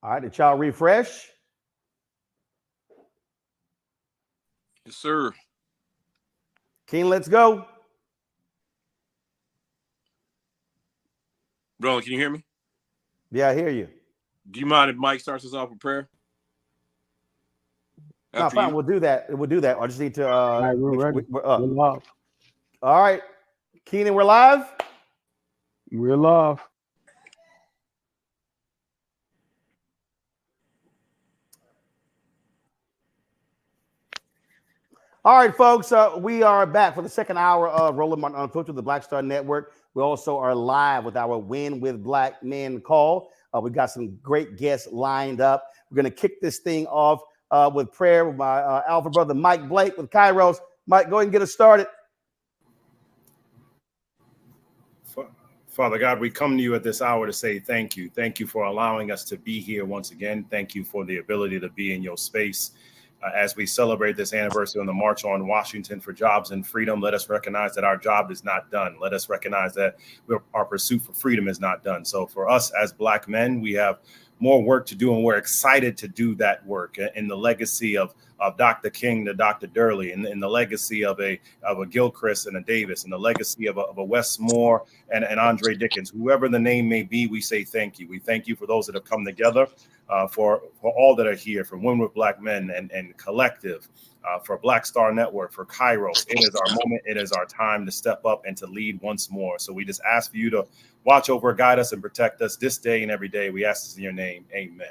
All right, did y'all refresh? Yes, sir. King, let's go. Roland, can you hear me? Yeah, I hear you. Do you mind if Mike starts us off with prayer? No, After fine. you. We'll do that. We'll do that. I just need to All right, we're make sure ready. we're up. We're live. All right, Keenan, we're live. We're live. All right, folks, we are back for the second hour of Roland Martin Unfiltered, the Black Star Network. We also are live with our Win with Black Men call. We've got some great guests lined up. We're going to kick this thing off with prayer with my alpha brother, Mike Blake with Kairos. Mike, go ahead and get us started. Father God, we come to you at this hour to say thank you. Thank you for allowing us to be here once again. Thank you for the ability to be in your space. As we celebrate this anniversary on the March on Washington for Jobs and Freedom, let us recognize that our job is not done. Let us recognize that our pursuit for freedom is not done. So for us as Black men, we have more work to do, and we're excited to do that work in the legacy of Dr. King to Dr. Durley, in the legacy of a Gilchrist and a Davis, and the legacy of a Wes Moore and Andre Dickens. Whoever the name may be, we say thank you. We thank you for those that have come together, for all that are here, from Women with Black Men and Collective, for Black Star Network, for Kairos. It is our moment. It is our time to step up and to lead once more. So we just ask for you to watch over, guide us, and protect us this day and every day. We ask this in your name. Amen.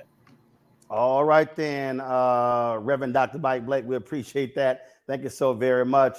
All right, then, Reverend Dr. Mike Blake, we appreciate that. Thank you so very much.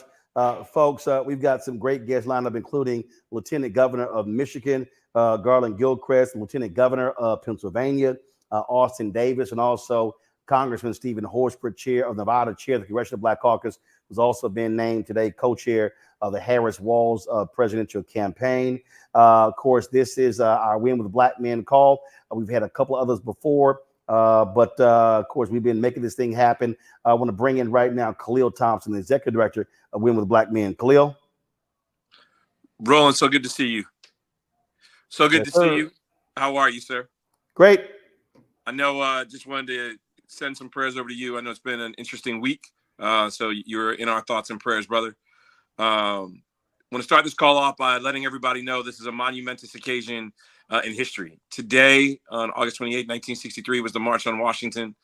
Folks, we've got some great guests lined up, including Lieutenant Governor of Michigan, Garland Gilchrist, Lieutenant Governor of Pennsylvania, Austin Davis, and also Congressman Stephen Horsford, chair of Nevada, chair of the Congressional Black Caucus, who's also been named today co-chair of the Harris-Walz presidential campaign. Of course, this is our Win with Black Men call. We've had a couple others before, but of course, we've been making this thing happen. I want to bring in right now Khalil Thompson, the executive director of Win with Black Men. Khalil? Roland, so good to see you. So good Yes, to sir. see you. How are you, sir? Great. I know, just wanted to send some prayers over to you. I know it's been an interesting week. So you're in our thoughts and prayers, brother. I want to start this call off by letting everybody know this is a monumentous occasion in history. Today, on August 28, 1963, was the March on Washington.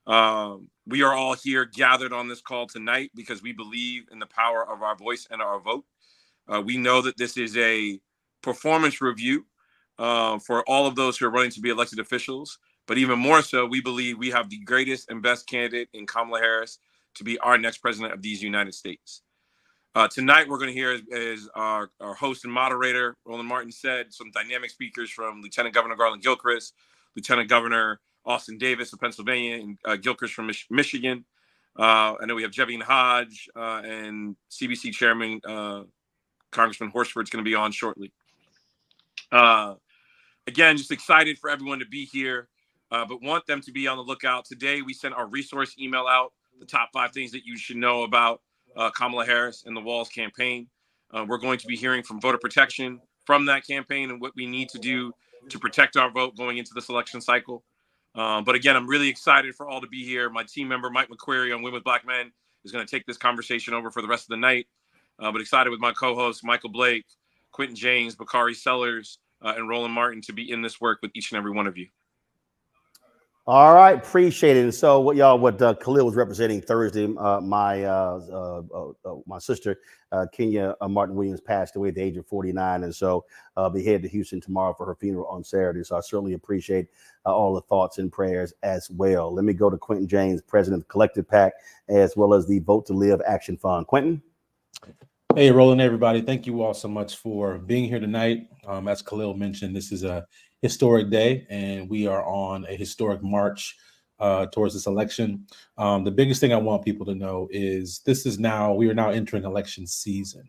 We are all here gathered on this call tonight because we believe in the power of our voice and our vote. We know that this is a performance review for all of those who are running to be elected officials. But even more so, we believe we have the greatest and best candidate in Kamala Harris to be our next president of these United States. Tonight, we're going to hear, as our host and moderator, Roland Martin, said, some dynamic speakers from Lieutenant Governor Garland Gilchrist, Lieutenant Governor Austin Davis of Pennsylvania, and Gilchrist from Michigan. I know we have Jevian Hodge and CBC Chairman Congressman Horsford's going to be on shortly. Again, just excited for everyone to be here, but want them to be on the lookout. Today, we sent our resource email out, the top 5 things that you should know about Kamala Harris and the Walz campaign. We're going to be hearing from voter protection from that campaign and what we need to do to protect our vote going into this election cycle. But again, I'm really excited for all to be here. My team member, Mike McQuarrie on Women with Black Men, is going to take this conversation over for the rest of the night. But excited with my co-hosts, Michael Blake, Quentin James, Bakari Sellers, and Roland Martin to be in this work with each and every one of you. All right, appreciate it. And so, what Khalil was representing Thursday, my sister Kenya Martin Williams passed away at the age of 49, and so I'll be headed to Houston tomorrow for her funeral on Saturday. So I certainly appreciate all the thoughts and prayers as well. Let me go to Quentin James, president of Collective PAC, as well as the Vote to Live Action Fund. Quentin. Hey, Roland, everybody. Thank you all so much for being here tonight. As Khalil mentioned, this is a historic day, and we are on a historic march towards this election. The biggest thing I want people to know is we are now entering election season.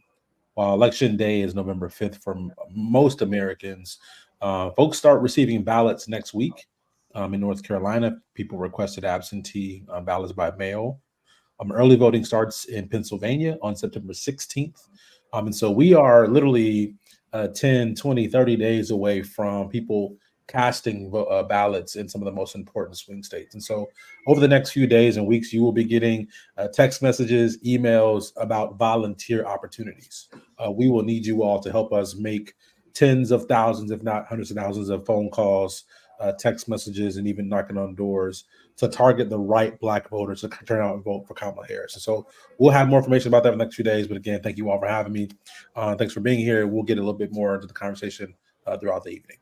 While election day is November 5th for most Americans, folks start receiving ballots next week. In North Carolina, people requested absentee ballots by mail. Early voting starts in Pennsylvania on September 16th. And so we are literally 10, 20, 30 days away from people casting ballots in some of the most important swing states. And so over the next few days and weeks, you will be getting text messages, emails about volunteer opportunities. We will need you all to help us make tens of thousands, if not hundreds of thousands of phone calls, text messages, and even knocking on doors to target the right Black voters to turn out and vote for Kamala Harris. And so we'll have more information about that in the next few days. But again, thank you all for having me. Thanks for being here. We'll get a little bit more into the conversation throughout the evening.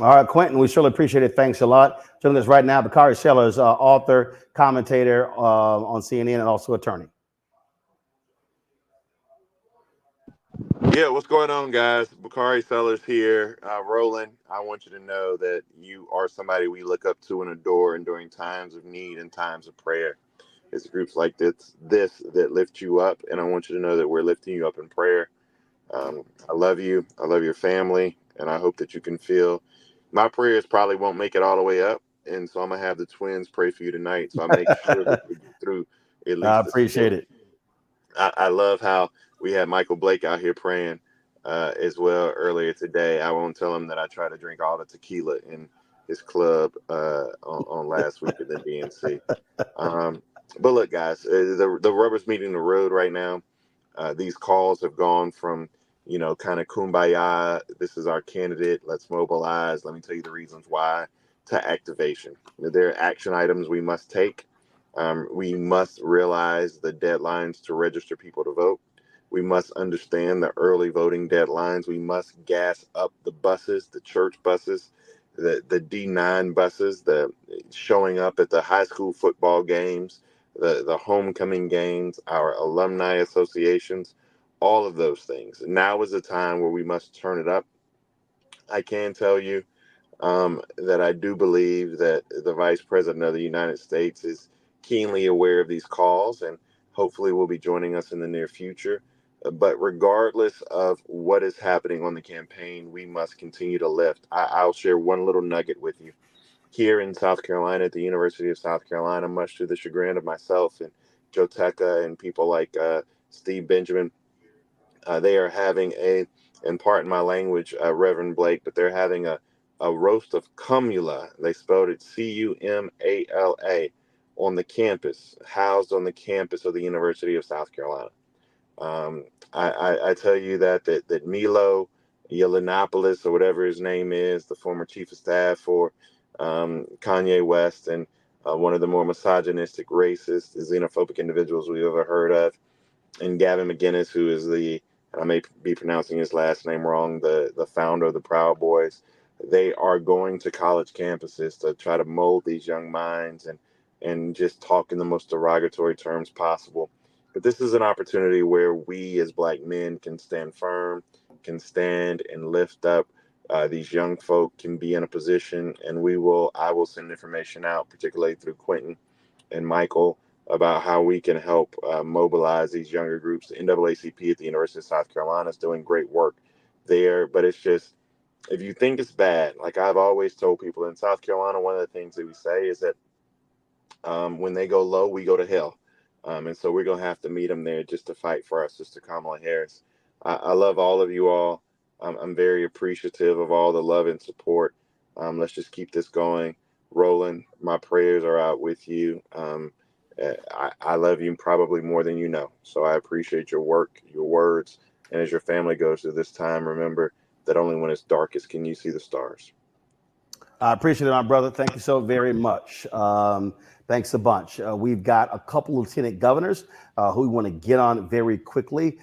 All right, Quentin, we surely appreciate it. Thanks a lot. Joining us right now, Bakari Sellers, author, commentator on CNN, and also attorney. Yeah, what's going on, guys? Bakari Sellers here. Roland, I want you to know that you are somebody we look up to and adore, and during times of need and times of prayer. It's groups like this that lift you up, and I want you to know that we're lifting you up in prayer. I love you. I love your family, and I hope that you can feel my prayers probably won't make it all the way up, and so I'm going to have the twins pray for you tonight, so I make sure that we get through at least. I appreciate it. I love how we had Michael Blake out here praying as well earlier today. I won't tell him that I try to drink all the tequila in his club on last week at the DNC. But look, guys, the rubber's meeting the road right now. These calls have gone from, kind of kumbaya, this is our candidate, let's mobilize, let me tell you the reasons why, to activation. There are action items we must take. We must realize the deadlines to register people to vote. We must understand the early voting deadlines. We must gas up the buses, the church buses, the D9 buses, the showing up at the high school football games, the homecoming games, our alumni associations, all of those things. Now is the time where we must turn it up. I can tell you that I do believe that the Vice President of the United States is keenly aware of these calls and hopefully will be joining us in the near future. But regardless of what is happening on the campaign, we must continue to lift. I'll share one little nugget with you. Here in South Carolina, at the University of South Carolina, much to the chagrin of myself and Joe Tecca and people like Steve Benjamin, they are having and pardon my language, Reverend Blake, but they're having a roast of cumula. They spelled it Cumala on the campus, housed on the campus of the University of South Carolina. I tell you that Milo Yiannopoulos, or whatever his name is, the former chief of staff for Kanye West, and one of the more misogynistic, racist, xenophobic individuals we've ever heard of, and Gavin McInnes, who is I may be pronouncing his last name wrong, the founder of the Proud Boys. They are going to college campuses to try to mold these young minds and just talk in the most derogatory terms possible. But this is an opportunity where we as Black men can stand firm, can stand and lift up these young folk, can be in a position, and I will send information out, particularly through Quentin and Michael, about how we can help mobilize these younger groups. The NAACP at the University of South Carolina is doing great work there, but it's just, if you think it's bad, like I've always told people in South Carolina, one of the things that we say is that when they go low, we go to hell. And so we're going to have to meet them there just to fight for our sister Kamala Harris. I love all of you all. I'm very appreciative of all the love and support. Let's just keep this going. Roland, my prayers are out with you. I love you probably more than you know. So I appreciate your work, your words. And as your family goes through this time, remember that only when it's darkest can you see the stars. I appreciate it, my brother. Thank you so very much. Thanks a bunch. We've got a couple lieutenant governors who we want to get on very quickly.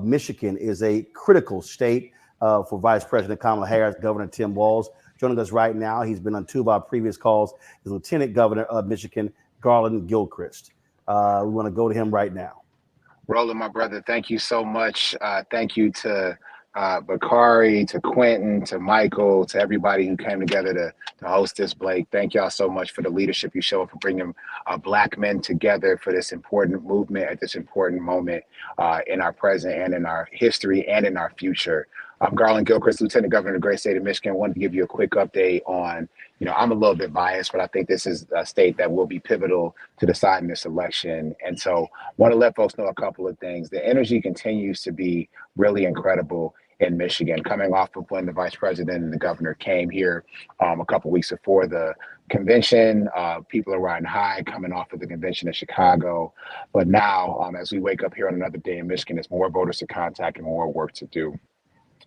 Michigan is a critical state for Vice President Kamala Harris. Governor Tim Walz joining us right now. He's been on two of our previous calls. He's Lieutenant Governor of Michigan, Garland Gilchrist. We want to go to him right now. Roland, my brother, thank you so much. Thank you to Bakari, to Quentin, to Michael, to everybody who came together to host this, Blake. Thank y'all so much for the leadership you show, for bringing Black men together for this important movement at this important moment in our present and in our history and in our future. I'm Garland Gilchrist, Lieutenant Governor of the great state of Michigan. I wanted to give you a quick update on, I'm a little bit biased, but I think this is a state that will be pivotal to deciding this election. And so I want to let folks know a couple of things. The energy continues to be really incredible in Michigan, coming off of when the vice president and the governor came here a couple weeks before the convention. People are riding high coming off of the convention in Chicago. But now, as we wake up here on another day in Michigan, there's more voters to contact and more work to do.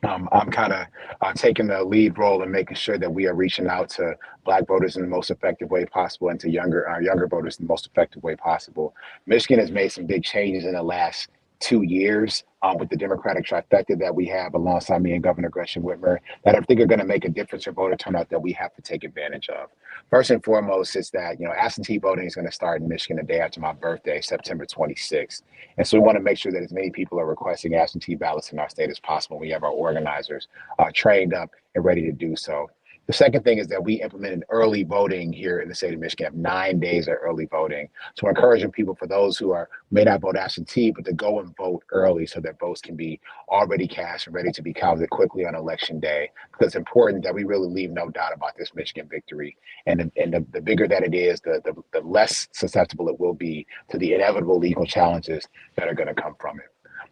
I'm kind of taking the lead role in making sure that we are reaching out to Black voters in the most effective way possible and to younger voters in the most effective way possible. Michigan has made some big changes in the last 2 years with the Democratic trifecta that we have alongside me and Governor Gretchen Whitmer that I think are going to make a difference for voter turnout that we have to take advantage of. First and foremost is that, absentee voting is going to start in Michigan the day after my birthday, September 26th. And so we want to make sure that as many people are requesting absentee ballots in our state as possible. We have our organizers trained up and ready to do so. The second thing is that we implemented early voting here in the state of Michigan, have 9 days of early voting. So we're encouraging people, for those who may not vote absentee, but to go and vote early so that votes can be already cast and ready to be counted quickly on election day. Because it's important that we really leave no doubt about this Michigan victory. And the bigger that it is, the less susceptible it will be to the inevitable legal challenges that are going to come from it.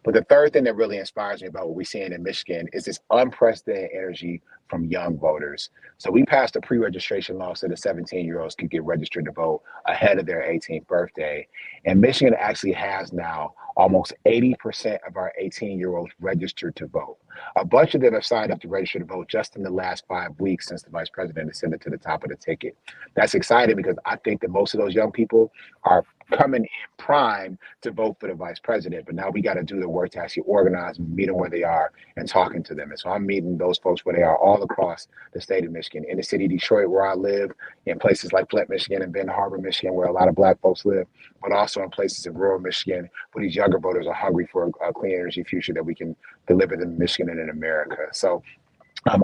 But the third thing that really inspires me about what we're seeing in Michigan is this unprecedented energy from young voters. So we passed a pre-registration law so that 17-year-olds could get registered to vote ahead of their 18th birthday. And Michigan actually has now almost 80% of our 18-year-olds registered to vote. A bunch of them have signed up to register to vote just in the last 5 weeks since the vice president has sent it to the top of the ticket. That's exciting because I think that most of those young people are coming in prime to vote for the vice president. But now we got to do the work to actually organize and meet them where they are and talking to them. And so I'm meeting those folks where they are all across the state of Michigan, in the city of Detroit, where I live, in places like Flint, Michigan, and Benton Harbor, Michigan, where a lot of Black folks live, but also in places in rural Michigan where these younger voters are hungry for a clean energy future that we can deliver them in Michigan and in America. So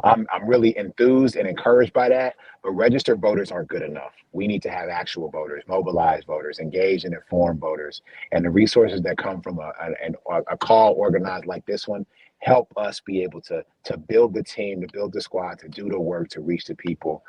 I'm really enthused and encouraged by that, but registered voters aren't good enough. We need to have actual voters, mobilized voters, engaged and informed voters. And the resources that come from a call organized like this one help us be able to build the team, to build the squad, to do the work, to reach the people,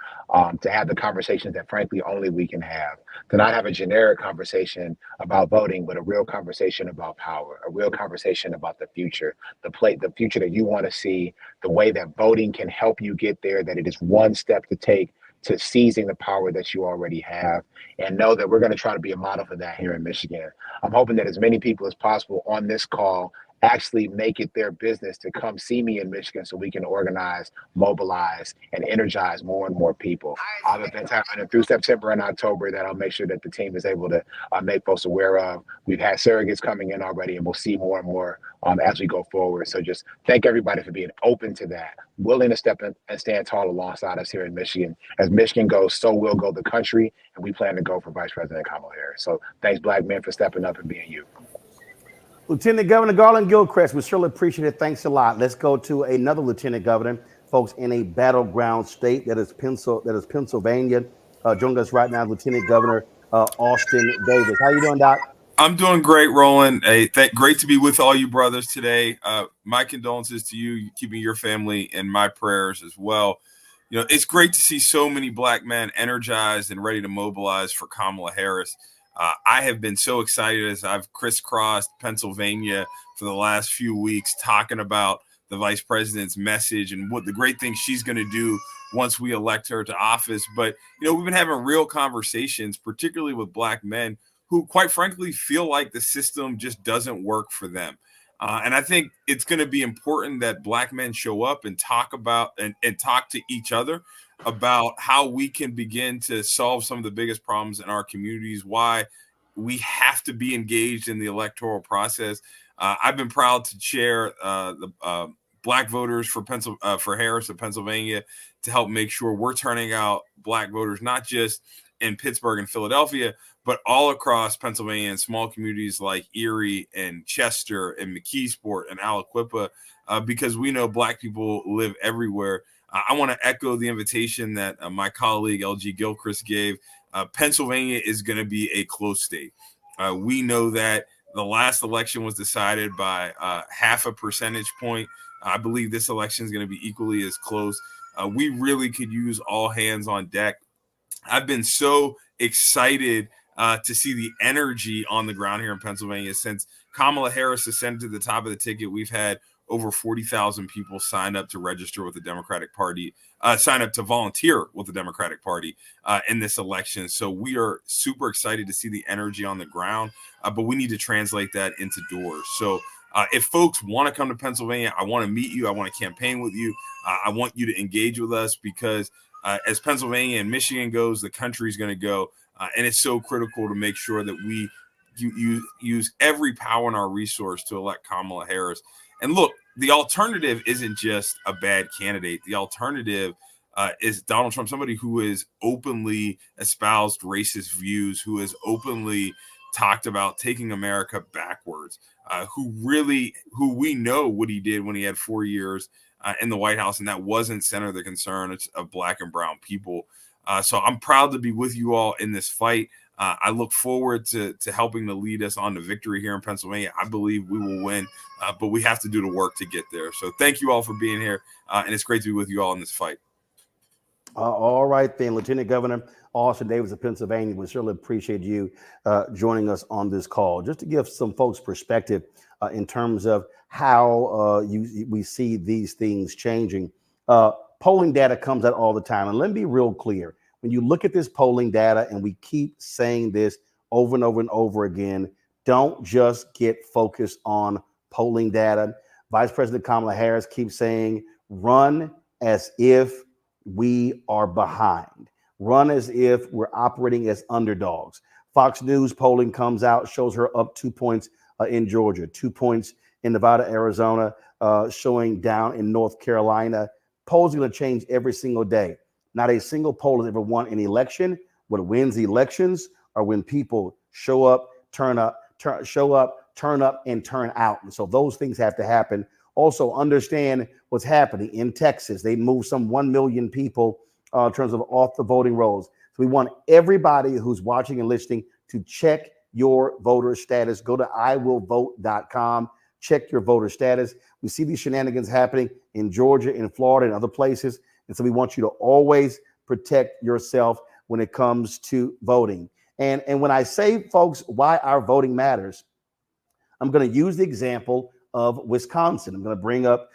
to have the conversations that frankly only we can have, to not have a generic conversation about voting, but a real conversation about power, a real conversation about the future, the future that you want to see, the way that voting can help you get there, that it is one step to take to seizing the power that you already have, and know that we're going to try to be a model for that here in Michigan. I'm hoping that as many people as possible on this call actually make it their business to come see me in Michigan so we can organize, mobilize, and energize more and more people. I have events happening through September and October that I'll make sure that the team is able to make folks aware of. We've had surrogates coming in already, and we'll see more and more as we go forward. So just thank everybody for being open to that, willing to step in and stand tall alongside us here in Michigan. As Michigan goes, so will go the country, and we plan to go for Vice President Kamala Harris. So thanks, Black men, for stepping up and being you. Lieutenant Governor Garland Gilchrist, we surely appreciate it. Thanks a lot. Let's go to another lieutenant governor, folks, in a battleground state that is Pennsylvania. Joining us right now, Lieutenant Governor Austin Davis. How you doing, Doc? I'm doing great, Roland. Hey, great to be with all you brothers today. My condolences to you, keeping your family in my prayers as well. You know, it's great to see so many Black men energized and ready to mobilize for Kamala Harris. I have been so excited as I've crisscrossed Pennsylvania for the last few weeks talking about the vice president's message and what the great things she's going to do once we elect her to office. But, you know, we've been having real conversations, particularly with Black men who, quite frankly, feel like the system just doesn't work for them. And I think it's going to be important that Black men show up and talk about and talk to each other about how we can begin to solve some of the biggest problems in our communities, why we have to be engaged in the electoral process. I've been proud to chair the Black voters for Harris of Pennsylvania to help make sure we're turning out Black voters, not just in Pittsburgh and Philadelphia, but all across Pennsylvania in small communities like Erie and Chester and McKeesport and Aliquippa, because we know Black people live everywhere. I want to echo the invitation that my colleague LG Gilchrist gave. Pennsylvania is going to be a close state. We know that the last election was decided by half a percentage point. I believe this election is going to be equally as close. We really could use all hands on deck. I've been so excited to see the energy on the ground here in Pennsylvania since Kamala Harris ascended to the top of the ticket. We've had over 40,000 people signed up to register with the Democratic Party, sign up to volunteer with the Democratic Party in this election. So we are super excited to see the energy on the ground, but we need to translate that into doors. So if folks want to come to Pennsylvania, I want to meet you. I want to campaign with you. I want you to engage with us because as Pennsylvania and Michigan goes, the country is going to go. And it's so critical to make sure that we use every power in our resource to elect Kamala Harris. And look, the alternative isn't just a bad candidate. The alternative is Donald Trump, somebody who has openly espoused racist views, who has openly talked about taking America backwards, who we know what he did when he had 4 years in the White House, and that wasn't center of the concern of Black and brown people. So I'm proud to be with you all in this fight. I look forward to helping to lead us on to victory here in Pennsylvania. I believe we will win, but we have to do the work to get there. So thank you all for being here, and it's great to be with you all in this fight. All right, then, Lieutenant Governor Austin Davis of Pennsylvania, we certainly appreciate you joining us on this call. Just to give some folks perspective in terms of how we see these things changing. Polling data comes out all the time, and let me be real clear. When you look at this polling data, and we keep saying this over and over and over again, don't just get focused on polling data. Vice President Kamala Harris keeps saying, run as if we are behind. Run as if we're operating as underdogs. Fox News polling comes out, shows her up 2 points in Georgia, 2 points in Nevada, Arizona, showing down in North Carolina. Polls are going to change every single day. Not a single poll has ever won an election. What wins elections are when people show up, turn up, and turn out. And so those things have to happen. Also understand what's happening in Texas. They moved some 1 million people in terms of off the voting rolls. So we want everybody who's watching and listening to check your voter status. Go to iwillvote.com. Check your voter status. We see these shenanigans happening in Georgia, in Florida, and other places. And so we want you to always protect yourself when it comes to voting. And when I say, folks, why our voting matters, I'm going to use the example of Wisconsin. I'm going to bring up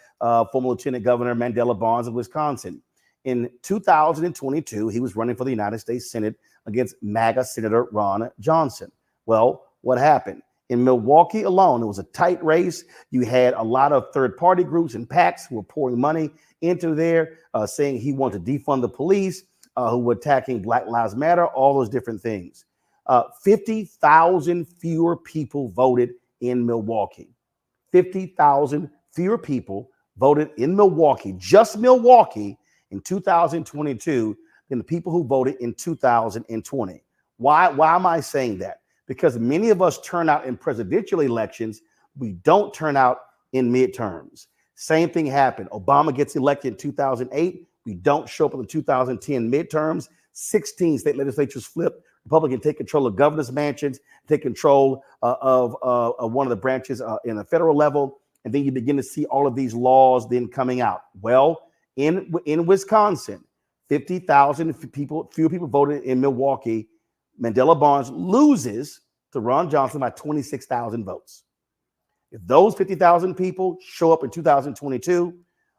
former Lieutenant Governor Mandela Barnes of Wisconsin. In 2022, he was running for the United States Senate against MAGA Senator Ron Johnson. Well, what happened? In Milwaukee alone, it was a tight race. You had a lot of third-party groups and PACs who were pouring money into there, saying he wanted to defund the police, who were attacking Black Lives Matter, all those different things. 50,000 fewer people voted in Milwaukee. 50,000 fewer people voted in Milwaukee, just Milwaukee, in 2022 than the people who voted in 2020. Why am I saying that? Because many of us turn out in presidential elections. We don't turn out in midterms. Same thing happened. Obama gets elected in 2008. We don't show up in the 2010 midterms. 16 state legislatures flip. Republicans take control of governor's mansions, take control of one of the branches in the federal level. And then you begin to see all of these laws then coming out. Well, in Wisconsin, 50,000 fewer people voted in Milwaukee. Mandela Barnes loses to Ron Johnson by 26,000 votes. If those 50,000 people show up in 2022,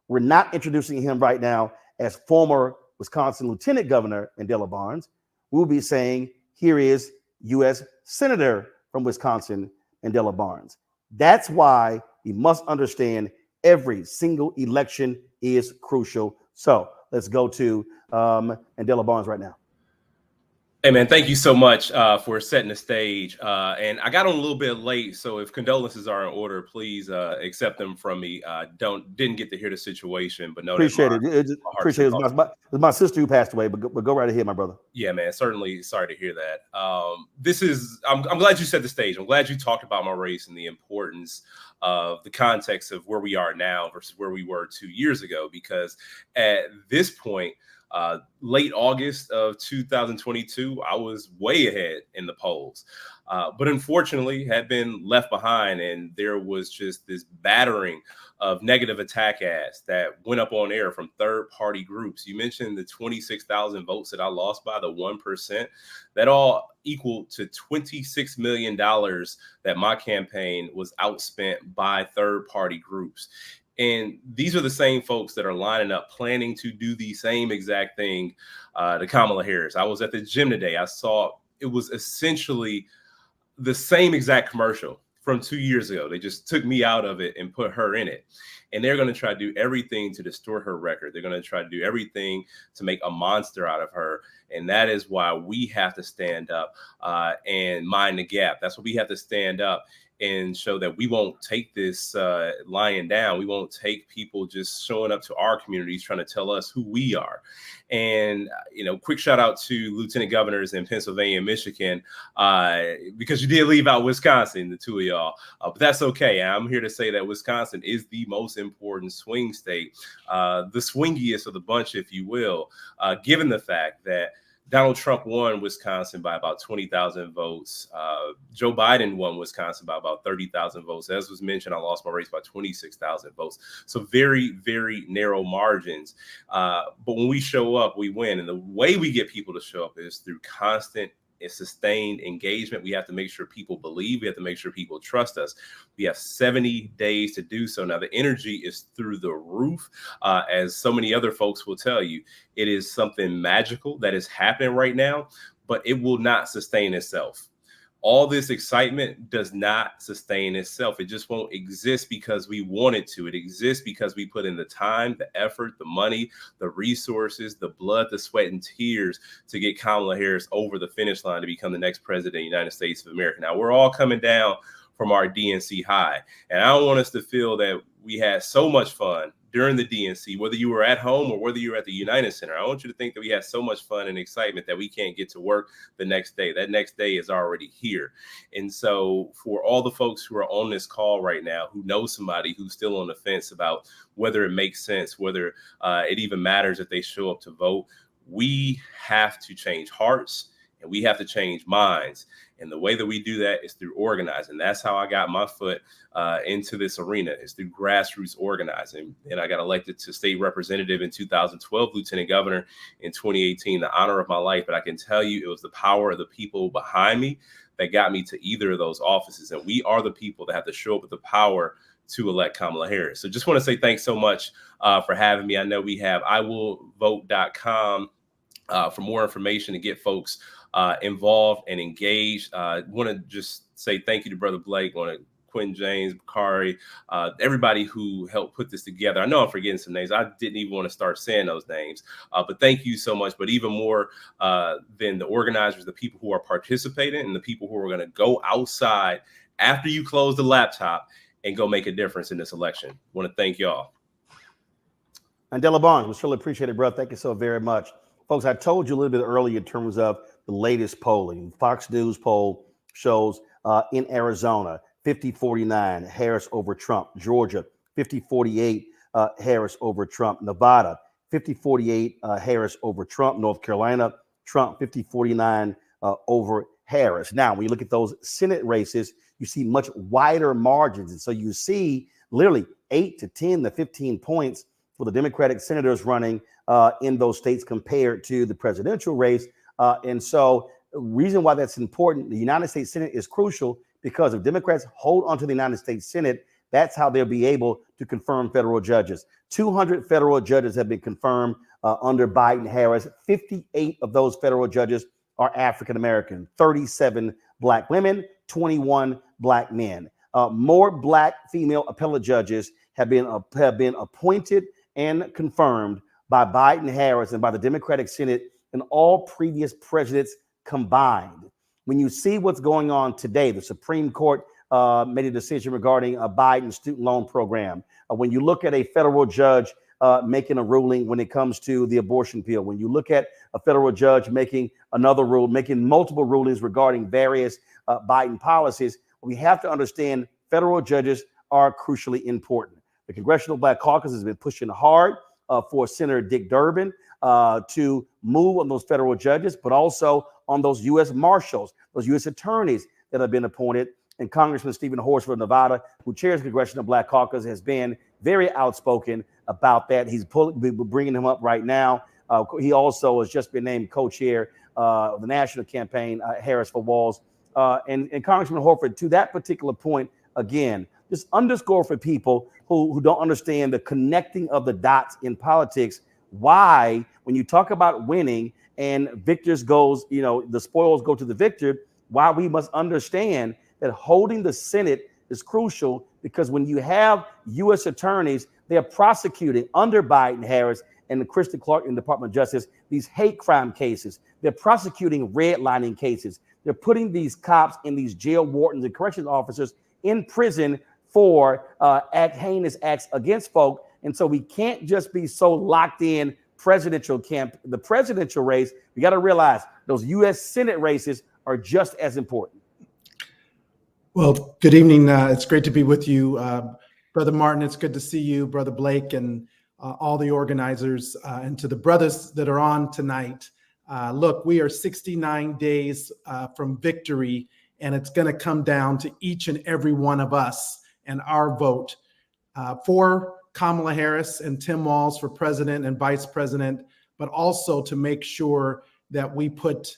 we're not introducing him right now as former Wisconsin Lieutenant Governor Mandela Barnes. We'll be saying, here is U.S. Senator from Wisconsin, Mandela Barnes. That's why we must understand every single election is crucial. So let's go to Mandela Barnes right now. Hey, man, thank you so much for setting the stage. And I got on a little bit late, so if condolences are in order, please accept them from me. Didn't get to hear the situation, but know appreciate that it. Appreciate it. It's my sister who passed away, but go right ahead, my brother. Yeah, man, certainly sorry to hear that. I'm glad you set the stage. I'm glad you talked about my race and the importance of the context of where we are now versus where we were 2 years ago, because at this point, late August of 2022, I was way ahead in the polls, but unfortunately had been left behind. And there was just this battering of negative attack ads that went up on air from third-party groups. You mentioned the 26,000 votes that I lost by, the 1%. That all equal to $26 million that my campaign was outspent by third-party groups. And these are the same folks that are lining up, planning to do the same exact thing to Kamala Harris. I was at the gym today. I saw it was essentially the same exact commercial from 2 years ago. They just took me out of it and put her in it. And they're going to try to do everything to distort her record. They're going to try to do everything to make a monster out of her. And that is why we have to stand up and mind the gap. That's why we have to stand up and show that we won't take this lying down. We won't take people just showing up to our communities trying to tell us who we are. And, quick shout out to lieutenant governors in Pennsylvania and Michigan, because you did leave out Wisconsin, the two of y'all, but that's okay. I'm here to say that Wisconsin is the most important swing state, the swingiest of the bunch, if you will, given the fact that Donald Trump won Wisconsin by about 20,000 votes. Joe Biden won Wisconsin by about 30,000 votes. As was mentioned, I lost my race by 26,000 votes. So very, very narrow margins. But when we show up, we win. And the way we get people to show up is through constant and sustained engagement. We have to make sure people believe. We have to make sure people trust us. We have 70 days to do so. Now, the energy is through the roof. As so many other folks will tell you, it is something magical that is happening right now, but it will not sustain itself. All this excitement does not sustain itself. It just won't exist because we want it to. It exists because we put in the time, the effort, the money, the resources, the blood, the sweat, and tears to get Kamala Harris over the finish line to become the next president of the United States of America. Now, we're all coming down from our DNC high, and I don't want us to feel that we had so much fun during the DNC, whether you were at home or whether you were at the United Center. I want you to think that we had so much fun and excitement that we can't get to work the next day. That next day is already here. And so for all the folks who are on this call right now, who know somebody who's still on the fence about whether it makes sense, whether it even matters if they show up to vote, we have to change hearts and we have to change minds. And the way that we do that is through organizing. That's how I got my foot into this arena, is through grassroots organizing. And I got elected to state representative in 2012, lieutenant governor in 2018, the honor of my life. But I can tell you it was the power of the people behind me that got me to either of those offices. And we are the people that have to show up with the power to elect Kamala Harris. So just want to say thanks so much for having me. I know we have iwillvote.com for more information to get folks involved and engaged. Want to just say thank you to Brother Blake, Quentin James, Bakari, everybody who helped put this together. I know I'm forgetting some names. I didn't even want to start saying those names, but thank you so much. But even more than the organizers, the people who are participating and the people who are going to go outside after you close the laptop and go make a difference in this election. Want to thank y'all. Mandela Barnes, we surely appreciate it, bro. Thank you so very much. Folks, I told you a little bit earlier in terms of the latest polling. Fox News poll shows in Arizona, 50-49, Harris over Trump. Georgia, 50-48, Harris over Trump. Nevada, 50-48, Harris over Trump. North Carolina, Trump, 50-49 over Harris. Now, when you look at those Senate races, you see much wider margins. And so you see literally 8 to 10 to 15 points for the Democratic senators running in those states compared to the presidential race. And so the reason why that's important, the United States Senate is crucial because if Democrats hold onto the United States Senate, that's how they'll be able to confirm federal judges. 200 federal judges have been confirmed under Biden-Harris. 58 of those federal judges are African-American, 37 Black women, 21 Black men. More Black female appellate judges have been appointed and confirmed by Biden-Harris and by the Democratic Senate than all previous presidents combined. When you see what's going on today, the Supreme Court made a decision regarding a Biden student loan program. When you look at a federal judge making a ruling when it comes to the abortion pill, when you look at a federal judge making another rule, making multiple rulings regarding various Biden policies, we have to understand federal judges are crucially important. The Congressional Black Caucus has been pushing hard for Senator Dick Durbin to move on those federal judges, but also on those U.S. Marshals, those U.S. attorneys that have been appointed. And Congressman Stephen Horsford of Nevada, who chairs the Congressional Black Caucus, has been very outspoken about that. He's bringing him up right now. He also has just been named co-chair of the national campaign, Harris for Walls. And Congressman Horsford, to that particular point, again, just underscore for people who don't understand the connecting of the dots in politics, why when you talk about winning and victors goes, the spoils go to the victor, why we must understand that holding the Senate is crucial, because when you have U.S. attorneys, they're prosecuting under Biden, Harris, and Kristen Clark in the Department of Justice these hate crime cases. They're prosecuting redlining cases. They're putting these cops and these jail wardens and corrections officers in prison for heinous acts against folk. And so we can't just be so locked in the presidential race. We got to realize those U.S. Senate races are just as important. Well, good evening. It's great to be with you, Brother Martin. It's good to see you, Brother Blake, and all the organizers, and to the brothers that are on tonight. Look, we are 69 days from victory, and it's going to come down to each and every one of us and our vote for Kamala Harris and Tim Walz for president and vice president, but also to make sure that we put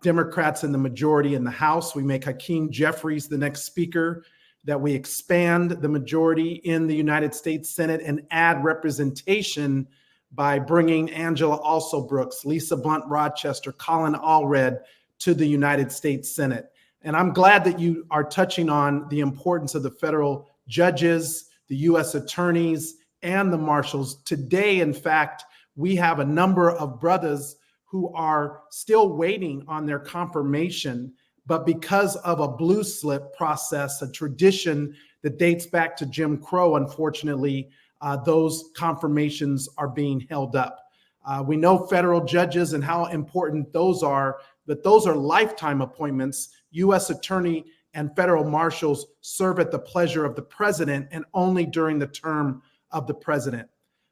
Democrats in the majority in the House. We make Hakeem Jeffries the next speaker, that we expand the majority in the United States Senate and add representation by bringing Angela Alsobrooks, Lisa Blunt Rochester, Colin Allred to the United States Senate. And I'm glad that you are touching on the importance of the federal judges, the U.S. attorneys, and the marshals. Today, in fact, we have a number of brothers who are still waiting on their confirmation, but because of a blue slip process, a tradition that dates back to Jim Crow, unfortunately, those confirmations are being held up. We know federal judges and how important those are, but those are lifetime appointments. U.S. attorney and federal marshals serve at the pleasure of the president and only during the term of the president.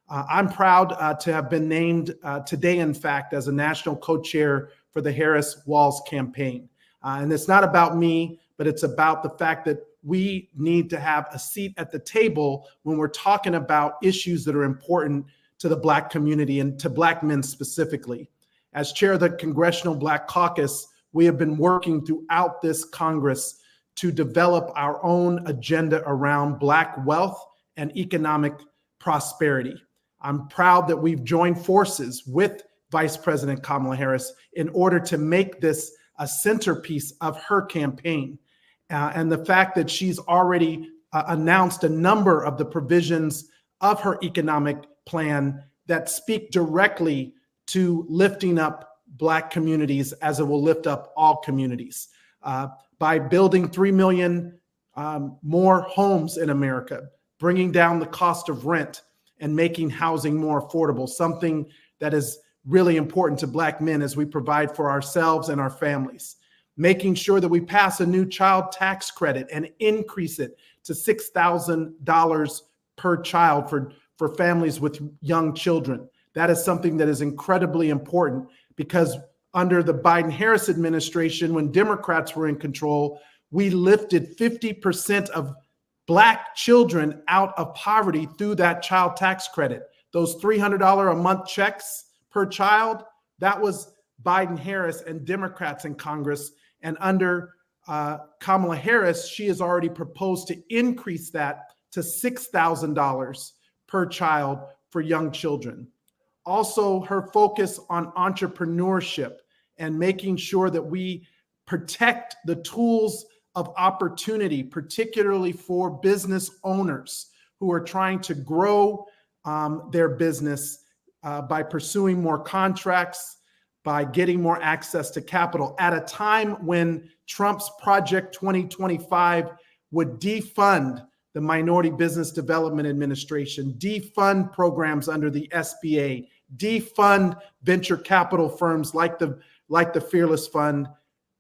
I'm proud to have been named today, in fact, as a national co-chair for the Harris-Walz campaign. And it's not about me, but it's about the fact that we need to have a seat at the table when we're talking about issues that are important to the Black community and to Black men specifically. As chair of the Congressional Black Caucus, we have been working throughout this Congress to develop our own agenda around Black wealth and economic prosperity. I'm proud that we've joined forces with Vice President Kamala Harris in order to make this a centerpiece of her campaign. And the fact that she's already announced a number of the provisions of her economic plan that speak directly to lifting up Black communities, as it will lift up all communities. By building 3 million more homes in America, bringing down the cost of rent and making housing more affordable, something that is really important to Black men as we provide for ourselves and our families. Making sure that we pass a new child tax credit and increase it to $6,000 per child for families with young children. That is something that is incredibly important, because under the Biden-Harris administration, when Democrats were in control, we lifted 50% of Black children out of poverty through that child tax credit. Those $300 a month checks per child, that was Biden-Harris and Democrats in Congress. And under Kamala Harris, she has already proposed to increase that to $6,000 per child for young children. Also, her focus on entrepreneurship and making sure that we protect the tools of opportunity, particularly for business owners who are trying to grow their business by pursuing more contracts, by getting more access to capital at a time when Trump's Project 2025 would defund the Minority Business Development Administration, defund programs under the SBA, defund venture capital firms like the Fearless Fund.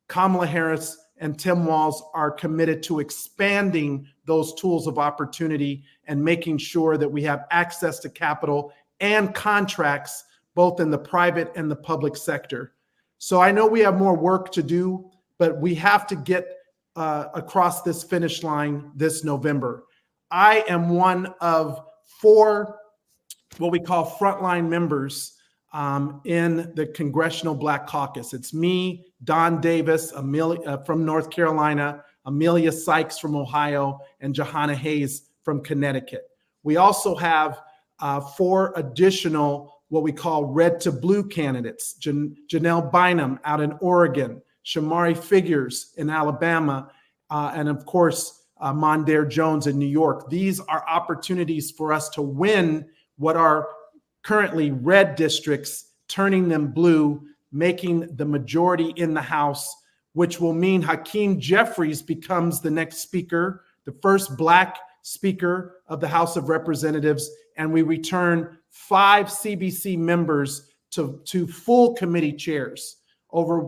Kamala Harris and Tim Walz are committed to expanding those tools of opportunity and making sure that we have access to capital and contracts both in the private and the public sector. So I know we have more work to do, but we have to get across this finish line this November. I am one of 4 what we call frontline members in the Congressional Black Caucus. It's me, Don Davis, from North Carolina, Amelia Sykes from Ohio, and Johanna Hayes from Connecticut. We also have 4 additional what we call red to blue candidates: Janelle Bynum out in Oregon, Shamari Figures in Alabama, and of course, Mondaire Jones in New York. These are opportunities for us to win what are currently red districts, turning them blue, making the majority in the House, which will mean Hakeem Jeffries becomes the next speaker, the first Black speaker of the House of Representatives, and we return 5 CBC members to full committee chairs over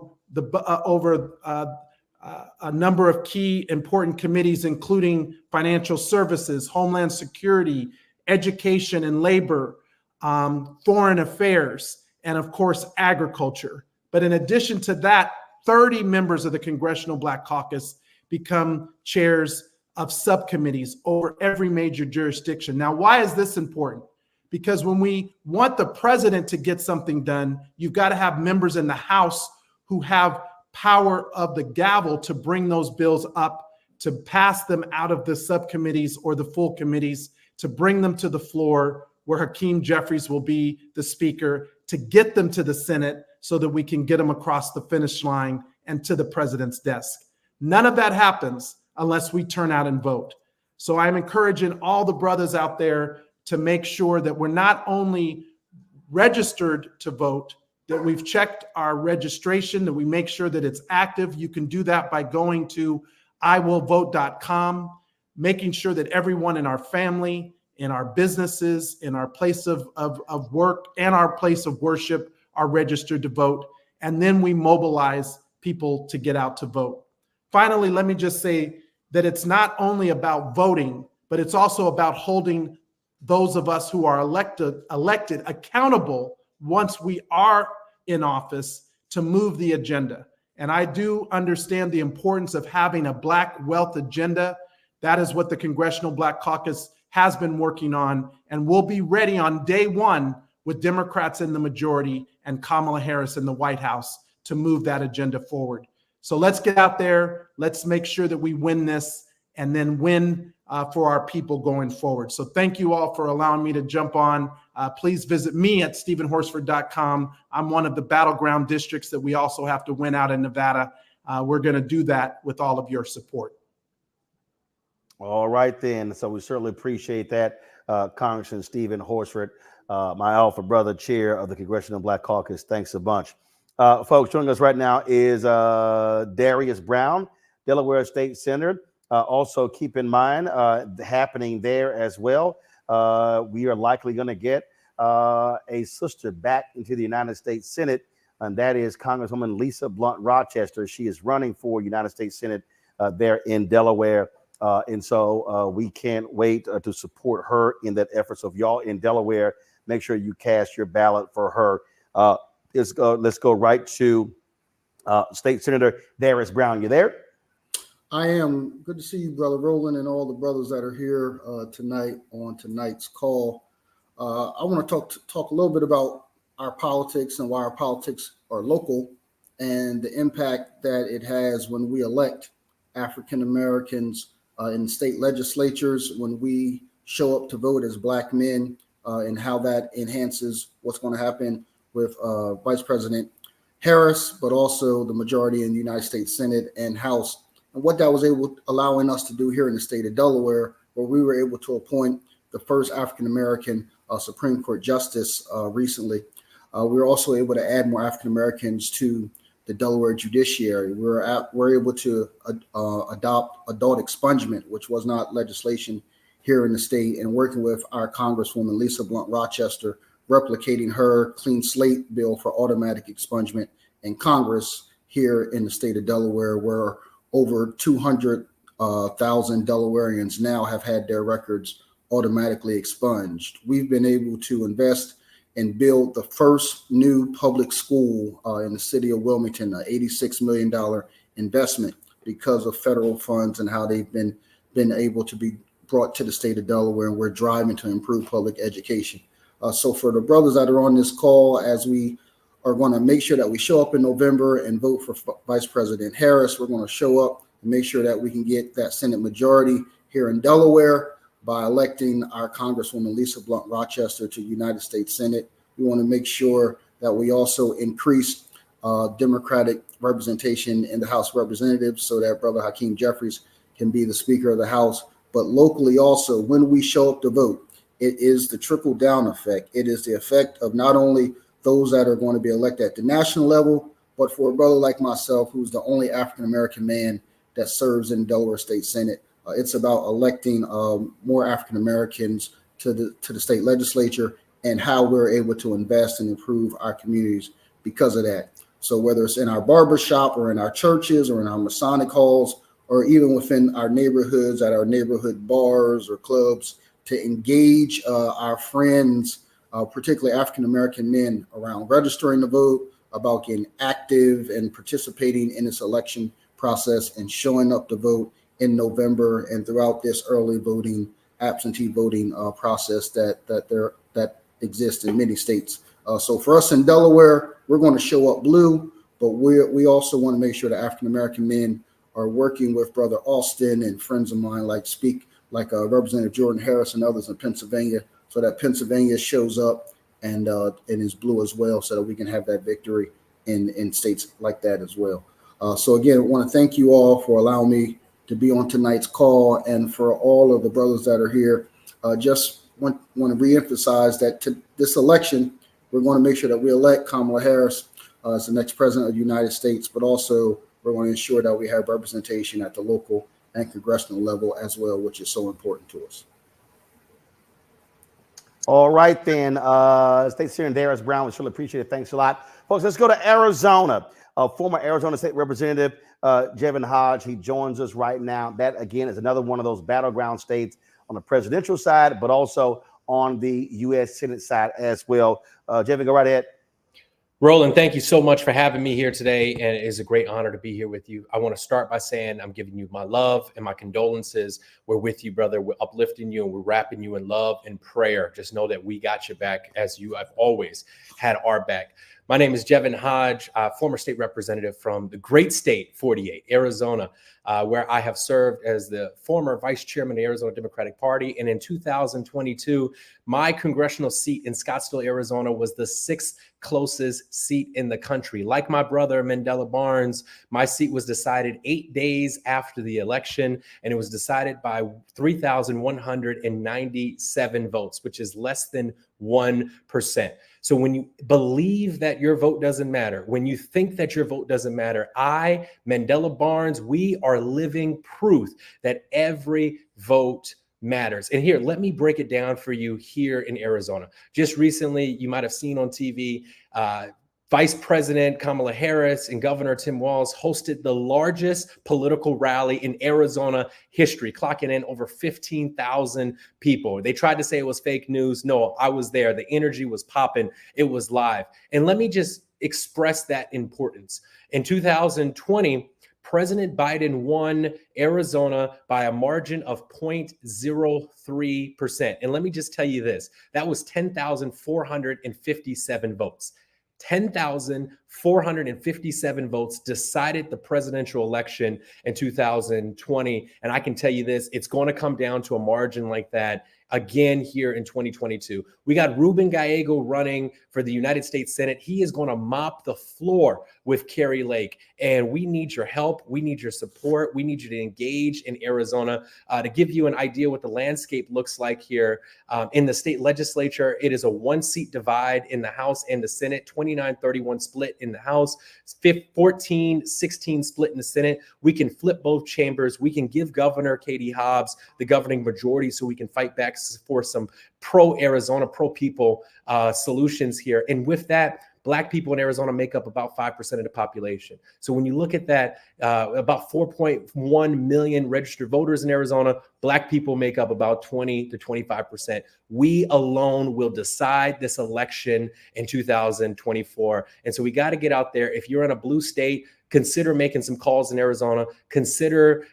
a number of key important committees, including financial services, homeland security, education and labor, foreign affairs, and of course, agriculture. But in addition to that, 30 members of the Congressional Black Caucus become chairs of subcommittees over every major jurisdiction. Now, why is this important? Because when we want the president to get something done, you've got to have members in the House who have power of the gavel to bring those bills up, to pass them out of the subcommittees or the full committees, to bring them to the floor where Hakeem Jeffries will be the speaker, to get them to the Senate so that we can get them across the finish line and to the president's desk. None of that happens unless we turn out and vote. So I'm encouraging all the brothers out there to make sure that we're not only registered to vote, that we've checked our registration, that we make sure that it's active. You can do that by going to iwillvote.com, making sure that everyone in our family, in our businesses, in our place of work, and our place of worship are registered to vote. And then we mobilize people to get out to vote. Finally, let me just say that it's not only about voting, but it's also about holding those of us who are elected accountable once we are in office to move the agenda. And I do understand the importance of having a Black wealth agenda. That is what the Congressional Black Caucus has been working on, and we'll be ready on day one with Democrats in the majority and Kamala Harris in the White House to move that agenda forward. So let's get out there. Let's make sure that we win this and then win for our people going forward. So thank you all for allowing me to jump on. Please visit me at stephenhorsford.com. I'm one of the Battleground districts that we also have to win out in Nevada. We're going to do that with all of your support. All right, then. So we certainly appreciate that, Congressman Stephen Horsford, my alpha brother, chair of the Congressional Black Caucus. Thanks a bunch. Folks, joining us right now is Darius Brown, Delaware State Senator. Also, keep in mind, happening there as well, we are likely going to get a sister back into the United States Senate, and that is Congresswoman Lisa Blunt Rochester. She is running for United States Senate there in Delaware. And so we can't wait to support her in that effort. So if y'all in Delaware, make sure you cast your ballot for her. Let's go right to State Senator Darius Brown. You there? I am. Good to see you, Brother Roland, and all the brothers that are here tonight on tonight's call. I want to talk a little bit about our politics and why our politics are local and the impact that it has when we elect African Americans in state legislatures, when we show up to vote as Black men, and how that enhances what's going to happen with Vice President Harris, but also the majority in the United States Senate and House. And what that was allowing us to do here in the state of Delaware, where we were able to appoint the first African-American Supreme Court justice recently. We were also able to add more African-Americans to the Delaware judiciary. We're able to adopt adult expungement, which was not legislation here in the state, and working with our Congresswoman Lisa Blunt Rochester, replicating her clean slate bill for automatic expungement in Congress here in the state of Delaware, where over 200,000 Delawareans now have had their records automatically expunged. We've been able to invest and build the first new public school in the city of Wilmington, an $86 million investment because of federal funds and how they've been able to be brought to the state of Delaware, and we're driving to improve public education. So for the brothers that are on this call, as we are going to make sure that we show up in November and vote for Vice President Harris, we're going to show up and make sure that we can get that Senate majority here in Delaware by electing our Congresswoman Lisa Blunt Rochester to the United States Senate. We want to make sure that we also increase Democratic representation in the House of Representatives so that Brother Hakeem Jeffries can be the Speaker of the House. But locally also, when we show up to vote, it is the trickle-down effect. It is the effect of not only those that are going to be elected at the national level, but for a brother like myself, who's the only African-American man that serves in Delaware State Senate, it's about electing more African-Americans to the state legislature and how we're able to invest and improve our communities because of that. So whether it's in our barbershop or in our churches or in our Masonic halls, or even within our neighborhoods, at our neighborhood bars or clubs, to engage our friends, particularly African-American men, around registering to vote, about getting active and participating in this election process and showing up to vote in November and throughout this early voting, absentee voting process that exists in many states. So for us in Delaware, we're going to show up blue, but we also want to make sure that African-American men are working with Brother Austin and friends of mine like Representative Jordan Harris and others in Pennsylvania, so that Pennsylvania shows up and is blue as well, so that we can have that victory in states like that as well. So again, I want to thank you all for allowing me to be on tonight's call, and for all of the brothers that are here. Just want to reemphasize that to this election, we're going to make sure that we elect Kamala Harris as the next president of the United States, but also we're going to ensure that we have representation at the local and congressional level as well, which is so important to us. All right, then. State Senator Darius Brown, we surely appreciate it. Thanks a lot. Folks, let's go to Arizona. Former Arizona State Representative Jevin Hodge, he joins us right now. That, again, is another one of those battleground states on the presidential side, but also on the U.S. Senate side as well. Jevin, go right ahead. Roland, thank you so much for having me here today, and it is a great honor to be here with you. I want to start by saying I'm giving you my love and my condolences. We're with you, brother. We're uplifting you, and we're wrapping you in love and prayer. Just know that we got your back, as you have always had our back. My name is Jevin Hodge, former state representative from the great state 48, Arizona, where I have served as the former vice chairman of the Arizona Democratic Party. And in 2022, my congressional seat in Scottsdale, Arizona was the 6th closest seat in the country. Like my brother, Mandela Barnes, my seat was decided 8 days after the election, and it was decided by 3,197 votes, which is less than 1%. So when you believe that your vote doesn't matter, when you think that your vote doesn't matter, I, Mandela Barnes, we are living proof that every vote matters. And here, let me break it down for you here in Arizona. Just recently, you might have seen on TV, Vice President Kamala Harris and Governor Tim Walz hosted the largest political rally in Arizona history, clocking in over 15,000 people. They tried to say it was fake news. No, I was there. The energy was popping. It was live. And let me just express that importance. In 2020, President Biden won Arizona by a margin of 0.03%. And let me just tell you this, that was 10,457 votes. 10,457 votes decided the presidential election in 2020. And I can tell you this, it's going to come down to a margin like that again here in 2022. We got Ruben Gallego running for the United States Senate. He is going to mop the floor with Kari Lake. And we need your help. We need your support. We need you to engage in Arizona. To give you an idea what the landscape looks like here in the state legislature, it is a 1-seat divide in the House and the Senate, 29-31 split in the House, 14-16 split in the Senate. We can flip both chambers. We can give Governor Katie Hobbs the governing majority so we can fight back for some pro-Arizona, pro-people solutions here. And with that, Black people in Arizona make up about 5% of the population. So when you look at that, about 4.1 million registered voters in Arizona, Black people make up about 20 to 25%. We alone will decide this election in 2024. And so we got to get out there. If you're in a blue state, consider making some calls in Arizona. Consider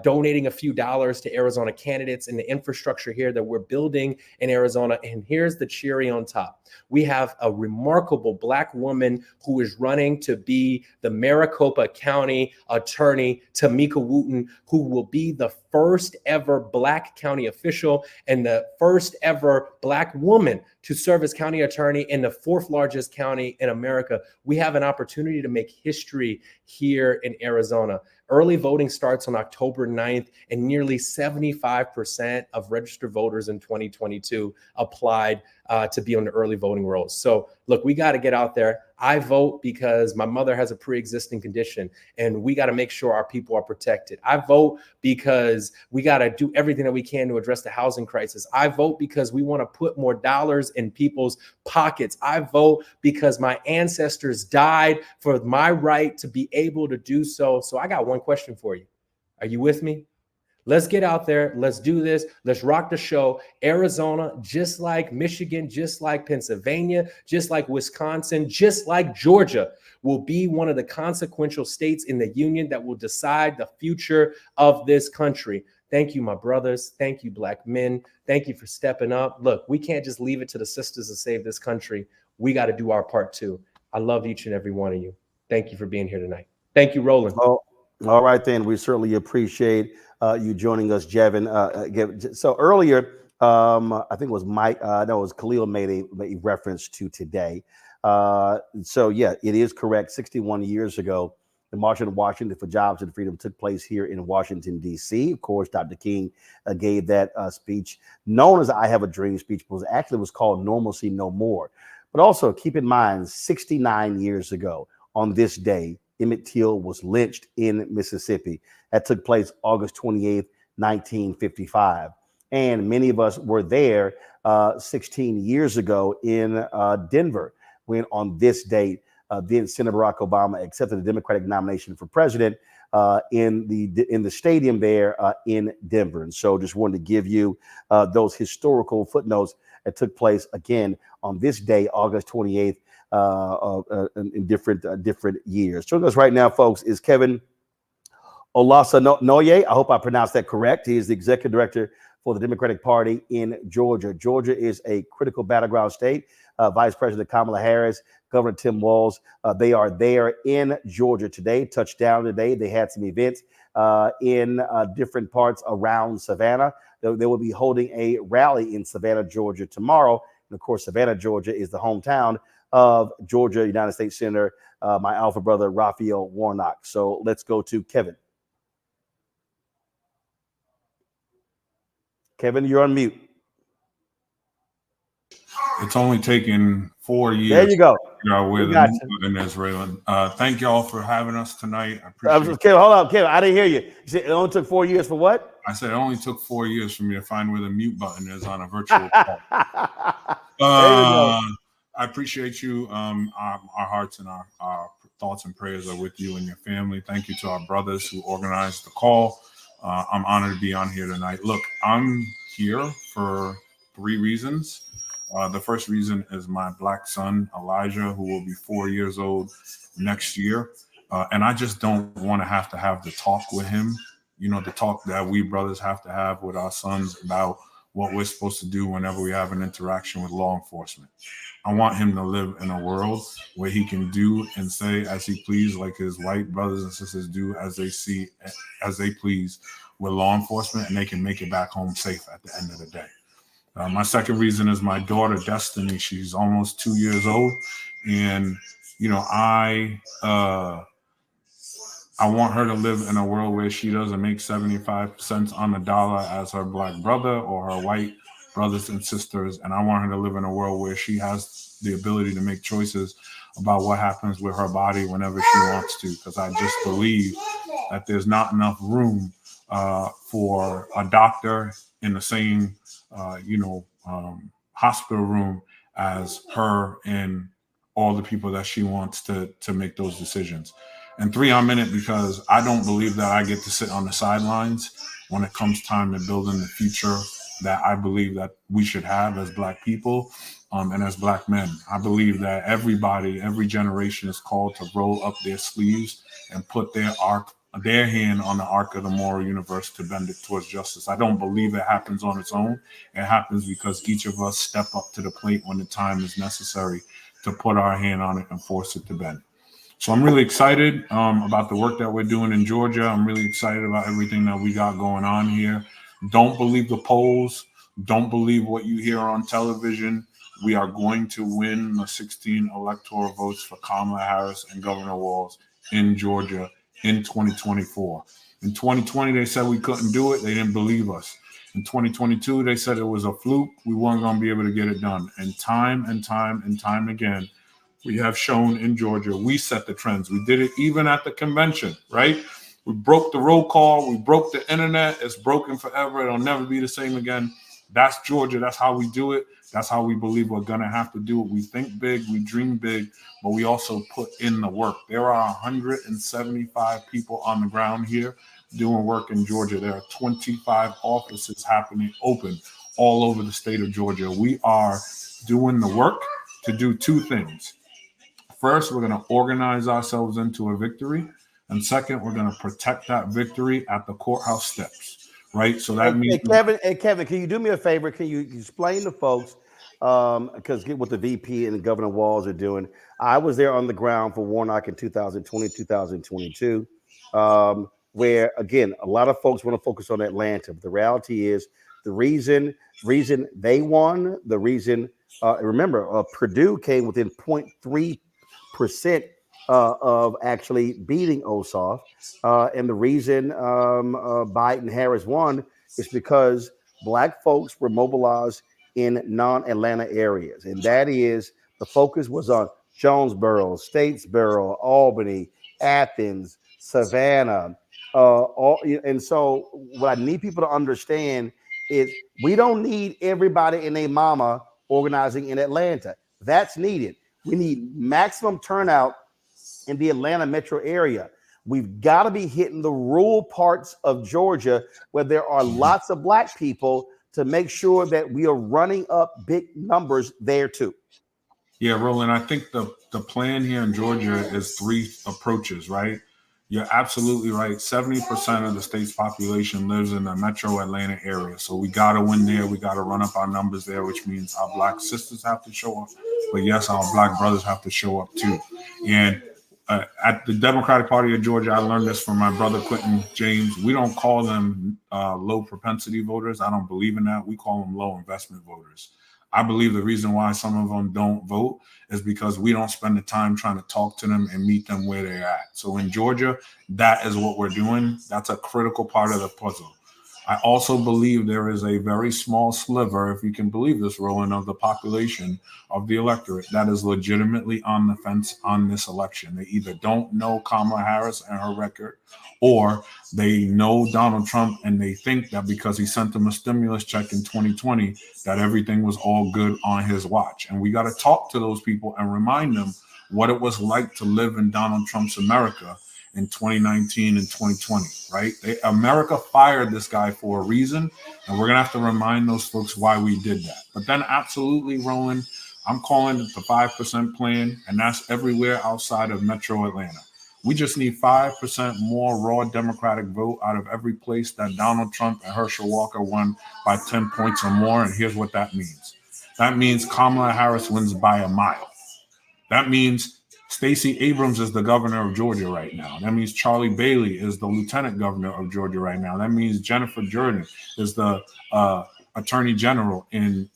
donating a few dollars to Arizona candidates and the infrastructure here that we're building in Arizona. And here's the cherry on top. We have a remarkable Black woman who is running to be the Maricopa County Attorney, Tamika Wooten, who will be the first ever Black county official and the first ever Black woman to serve as county attorney in the 4th largest county in America. We have an opportunity to make history here in Arizona. Early voting starts on October 9th, and nearly 75% of registered voters in 2022 applied to be on the early voting rolls. So look, we got to get out there. I vote because my mother has a pre-existing condition, and we got to make sure our people are protected. I vote because we got to do everything that we can to address the housing crisis. I vote because we want to put more dollars in people's pockets. I vote because my ancestors died for my right to be able to do so. So I got one question for you. Are you with me? Let's get out there. Let's do this. Let's rock the show. Arizona, just like Michigan, just like Pennsylvania, just like Wisconsin, just like Georgia, will be one of the consequential states in the union that will decide the future of this country. Thank you, my brothers. Thank you, Black men. Thank you for stepping up. Look, we can't just leave it to the sisters to save this country. We got to do our part too. I love each and every one of you. Thank you for being here tonight. Thank you, Roland. Oh, all right, then. We certainly appreciate you joining us, Jevin. So earlier, I think it was Mike, no, it was Khalil made a reference to today. So yeah, it is correct. 61 years ago, the March on Washington for Jobs and Freedom took place here in Washington, D.C. Of course, Dr. King gave that speech known as I Have a Dream speech, but actually was called Normalcy No More. But also keep in mind, 69 years ago on this day, Emmett Till was lynched in Mississippi. That took place August 28th, 1955. And many of us were there 16 years ago in Denver, when on this date, then Senator Barack Obama accepted the Democratic nomination for president in the stadium there in Denver. And so just wanted to give you those historical footnotes that took place again on this day, August 28th, in different years. Joining us right now, folks, is Kevin Olasanoye. I hope I pronounced that correct. He is the executive director for the Democratic Party in Georgia. Georgia is a critical battleground state. Vice President Kamala Harris, Governor Tim Walz, they are there in Georgia today, touched down today. They had some events in different parts around Savannah. They will be holding a rally in Savannah, Georgia tomorrow. And of course, Savannah, Georgia is the hometown of Georgia United States Senator, my alpha brother, Raphael Warnock. So let's go to Kevin. Kevin, you're on mute. It's only taken 4 years. There you go. Where the movement in Israel. Thank y'all for having us tonight. I appreciate it. Kevin, hold on, Kevin. I didn't hear you. You said it only took 4 years for what? I said it only took 4 years for me to find where the mute button is on a virtual call. I appreciate you. Our hearts and our thoughts and prayers are with you and your family. Thank you to our brothers who organized the call. I'm honored to be on here tonight. Look, I'm here for 3 reasons. The first reason is my Black son, Elijah, who will be 4 years old next year. And I just don't want to have the talk with him, the talk that we brothers have to have with our sons about what we're supposed to do whenever we have an interaction with law enforcement. I want him to live in a world where he can do and say as he please, like his white brothers and sisters do as they please with law enforcement, and they can make it back home safe at the end of the day. My second reason is my daughter, Destiny. She's almost 2 years old. And, I want her to live in a world where she doesn't make 75 cents on the dollar as her Black brother or her white brothers and sisters. And I want her to live in a world where she has the ability to make choices about what happens with her body whenever she wants to. Because I just believe that there's not enough room for a doctor in the same hospital room as her and all the people that she wants to make those decisions. And 3, I'm in it because I don't believe that I get to sit on the sidelines when it comes time to building the future that I believe that we should have as Black people. And as Black men, I believe that everybody, every generation is called to roll up their sleeves and put their hand on the arc of the moral universe to bend it towards justice. I don't believe it happens on its own. It happens because each of us step up to the plate when the time is necessary to put our hand on it and force it to bend. So I'm really excited about the work that we're doing in Georgia. I'm really excited about everything that we got going on here. Don't believe the polls. Don't believe what you hear on television. We are going to win the 16 electoral votes for Kamala Harris and Governor Walz in Georgia in 2024. In 2020, they said we couldn't do it. They didn't believe us. In 2022, they said it was a fluke. We weren't going to be able to get it done. And time again, we have shown in Georgia, we set the trends. We did it even at the convention, right? We broke the roll call. We broke the internet. It's broken forever. It'll never be the same again. That's Georgia. That's how we do it. That's how we believe we're going to have to do it. We think big, we dream big, but we also put in the work. There are 175 people on the ground here doing work in Georgia. There are 25 offices happening open all over the state of Georgia. We are doing the work to do two things. First, we're going to organize ourselves into a victory. And second, we're going to protect that victory at the courthouse steps, right? So that means... Kevin, can you do me a favor? Can you explain to folks, because get what the VP and Governor Walz are doing. I was there on the ground for Warnock in 2020, 2022, where, again, a lot of folks want to focus on Atlanta. But the reality is the reason they won, the reason, remember, Purdue came within 0.3% of actually beating Ossoff. And the reason Biden-Harris won is because Black folks were mobilized in non-Atlanta areas. And that is, the focus was on Jonesboro, Statesboro, Albany, Athens, Savannah. And so what I need people to understand is we don't need everybody and their mama organizing in Atlanta. That's needed. We need maximum turnout in the Atlanta metro area. We've got to be hitting the rural parts of Georgia where there are lots of Black people to make sure that we are running up big numbers there too. Yeah, Roland, I think the plan here in Georgia is three approaches, right? You're absolutely right. 70% of the state's population lives in the metro Atlanta area. So we got to win there. We got to run up our numbers there, which means our Black sisters have to show up. But yes, our Black brothers have to show up too. And at the Democratic Party of Georgia, I learned this from my brother, Quentin James. We don't call them low propensity voters. I don't believe in that. We call them low investment voters. I believe the reason why some of them don't vote is because we don't spend the time trying to talk to them and meet them where they're at. So in Georgia, that is what we're doing. That's a critical part of the puzzle. I also believe there is a very small sliver, if you can believe this, Roland, of the population of the electorate that is legitimately on the fence on this election. They either don't know Kamala Harris and her record, or they know Donald Trump and they think that because he sent them a stimulus check in 2020, that everything was all good on his watch. And we got to talk to those people and remind them what it was like to live in Donald Trump's America in 2019 and 2020, right? America fired this guy for a reason, and we're going to have to remind those folks why we did that. But then absolutely, Roland, I'm calling it the 5% plan, and that's everywhere outside of Metro Atlanta. We just need 5% more raw Democratic vote out of every place that Donald Trump and Herschel Walker won by 10 points or more, and here's what that means. That means Kamala Harris wins by a mile. That means Stacey Abrams is the governor of Georgia right now. That means Charlie Bailey is the lieutenant governor of Georgia right now. That means Jennifer Jordan is the attorney general in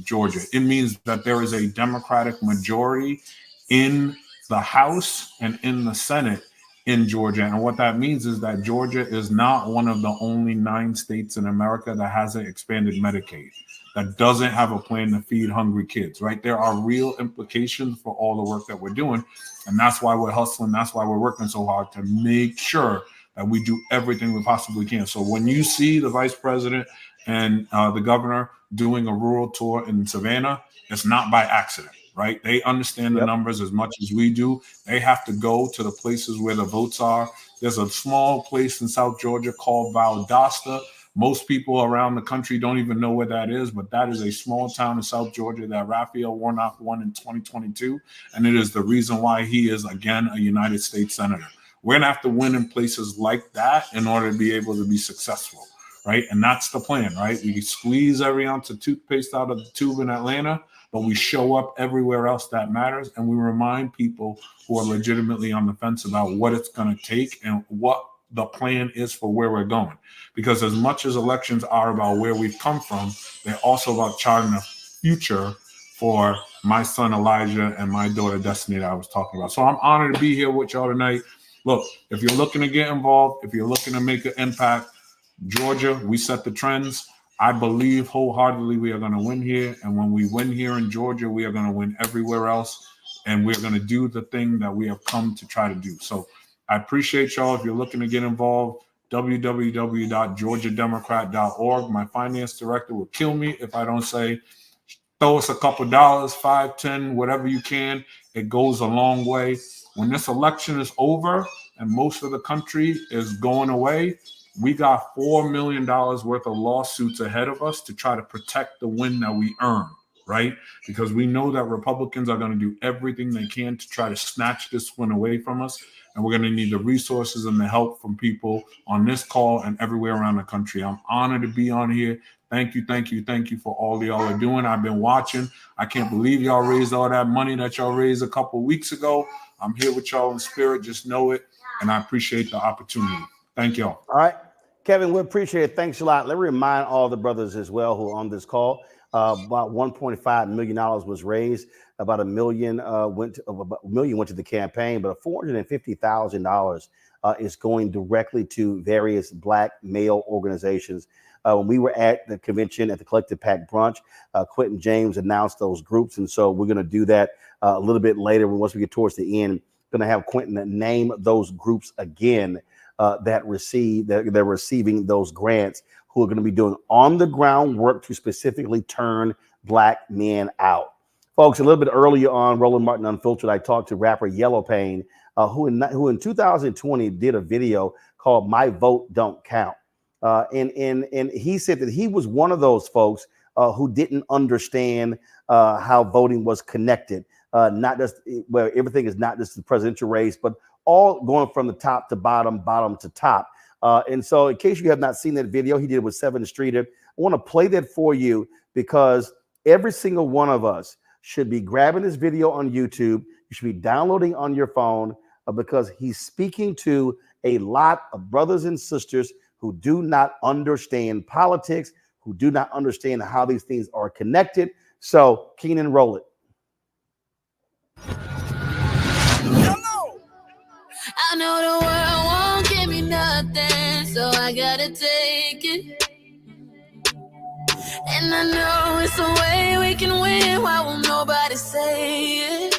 Georgia. It means that there is a Democratic majority in the House and in the Senate in Georgia. And what that means is that Georgia is not one of the only 9 states in America that hasn't expanded Medicaid, that doesn't have a plan to feed hungry kids, right? There are real implications for all the work that we're doing. And that's why we're hustling. That's why we're working so hard to make sure that we do everything we possibly can. So when you see the vice president and the governor doing a rural tour in Savannah, it's not by accident, right? They understand the numbers as much as we do. They have to go to the places where the votes are. There's a small place in South Georgia called Valdosta. Most people around the country don't even know where that is, but that is a small town in South Georgia that Raphael Warnock won in 2022, and it is the reason why he is, again, a United States Senator. We're going to have to win in places like that in order to be able to be successful, right? And that's the plan, right? We squeeze every ounce of toothpaste out of the tube in Atlanta, but we show up everywhere else that matters, and we remind people who are legitimately on the fence about what it's going to take and what the plan is for where we're going. Because as much as elections are about where we've come from, they're also about charting a future for my son Elijah and my daughter Destiny that I was talking about. So I'm honored to be here with y'all tonight. Look, if you're looking to get involved, if you're looking to make an impact, Georgia, we set the trends. I believe wholeheartedly we are going to win here. And when we win here in Georgia, we are going to win everywhere else. And we're going to do the thing that we have come to try to do. So I appreciate y'all. If you're looking to get involved, www.georgiademocrat.org. My finance director will kill me if I don't say, throw us a couple dollars, 5, 10, whatever you can. It goes a long way. When this election is over and most of the country is going away, we got $4 million worth of lawsuits ahead of us to try to protect the win that we earn, right? Because we know that Republicans are going to do everything they can to try to snatch this win away from us. And we're going to need the resources and the help from people on this call and everywhere around the country. I'm honored to be on here. Thank you for all y'all are doing. I've been watching. I can't believe y'all raised all that money that y'all raised a couple weeks ago. I'm here with y'all in spirit. Just know it. And I appreciate the opportunity. Thank y'all. All right. Kevin, we appreciate it. Thanks a lot. Let me remind all the brothers as well who are on this call. About $1.5 million was raised. About $1 million went to the campaign, but $450,000 is going directly to various Black male organizations. When we were at the convention at the Collective PAC brunch, Quentin James announced those groups, and so we're going to do that a little bit later. Once we get towards the end, going to have Quentin name those groups again that they're receiving those grants, who are going to be doing on the ground work to specifically turn Black men out. Folks, a little bit earlier on Roland Martin Unfiltered, I talked to rapper Yellow Pain, who in 2020 did a video called "My Vote Don't Count," and he said that he was one of those folks who didn't understand how voting was connected, not just where everything is not just the presidential race, but all going from the top to bottom, bottom to top. And so, in case you have not seen that video, he did it with 7th Streeter. I want to play that for you because every single one of us should be grabbing this video on YouTube. You should be downloading on your phone because he's speaking to a lot of brothers and sisters who do not understand politics, who do not understand how these things are connected. So, Keenan, roll it. I know the world won't give me nothing, so I gotta take it. And I know it's a way we can win. Why won't nobody say it?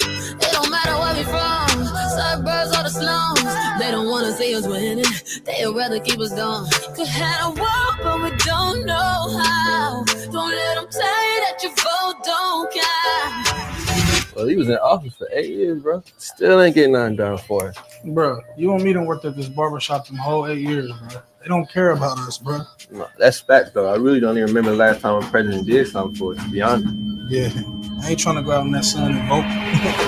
It don't matter where we from, suburbs or the slums. They don't wanna see us winning, they'd rather keep us down. Could have a walk, but we don't know how. Don't let them tell you that your vote don't count. Well, he was in office for 8 years, bro. Still ain't getting nothing done for it. Bro, you and me done worked at this barbershop them whole 8 years, bro. They don't care about us, bro. No, that's facts, though. I really don't even remember the last time a president did something for us, to be honest. Yeah, I ain't trying to go out in that sun and vote.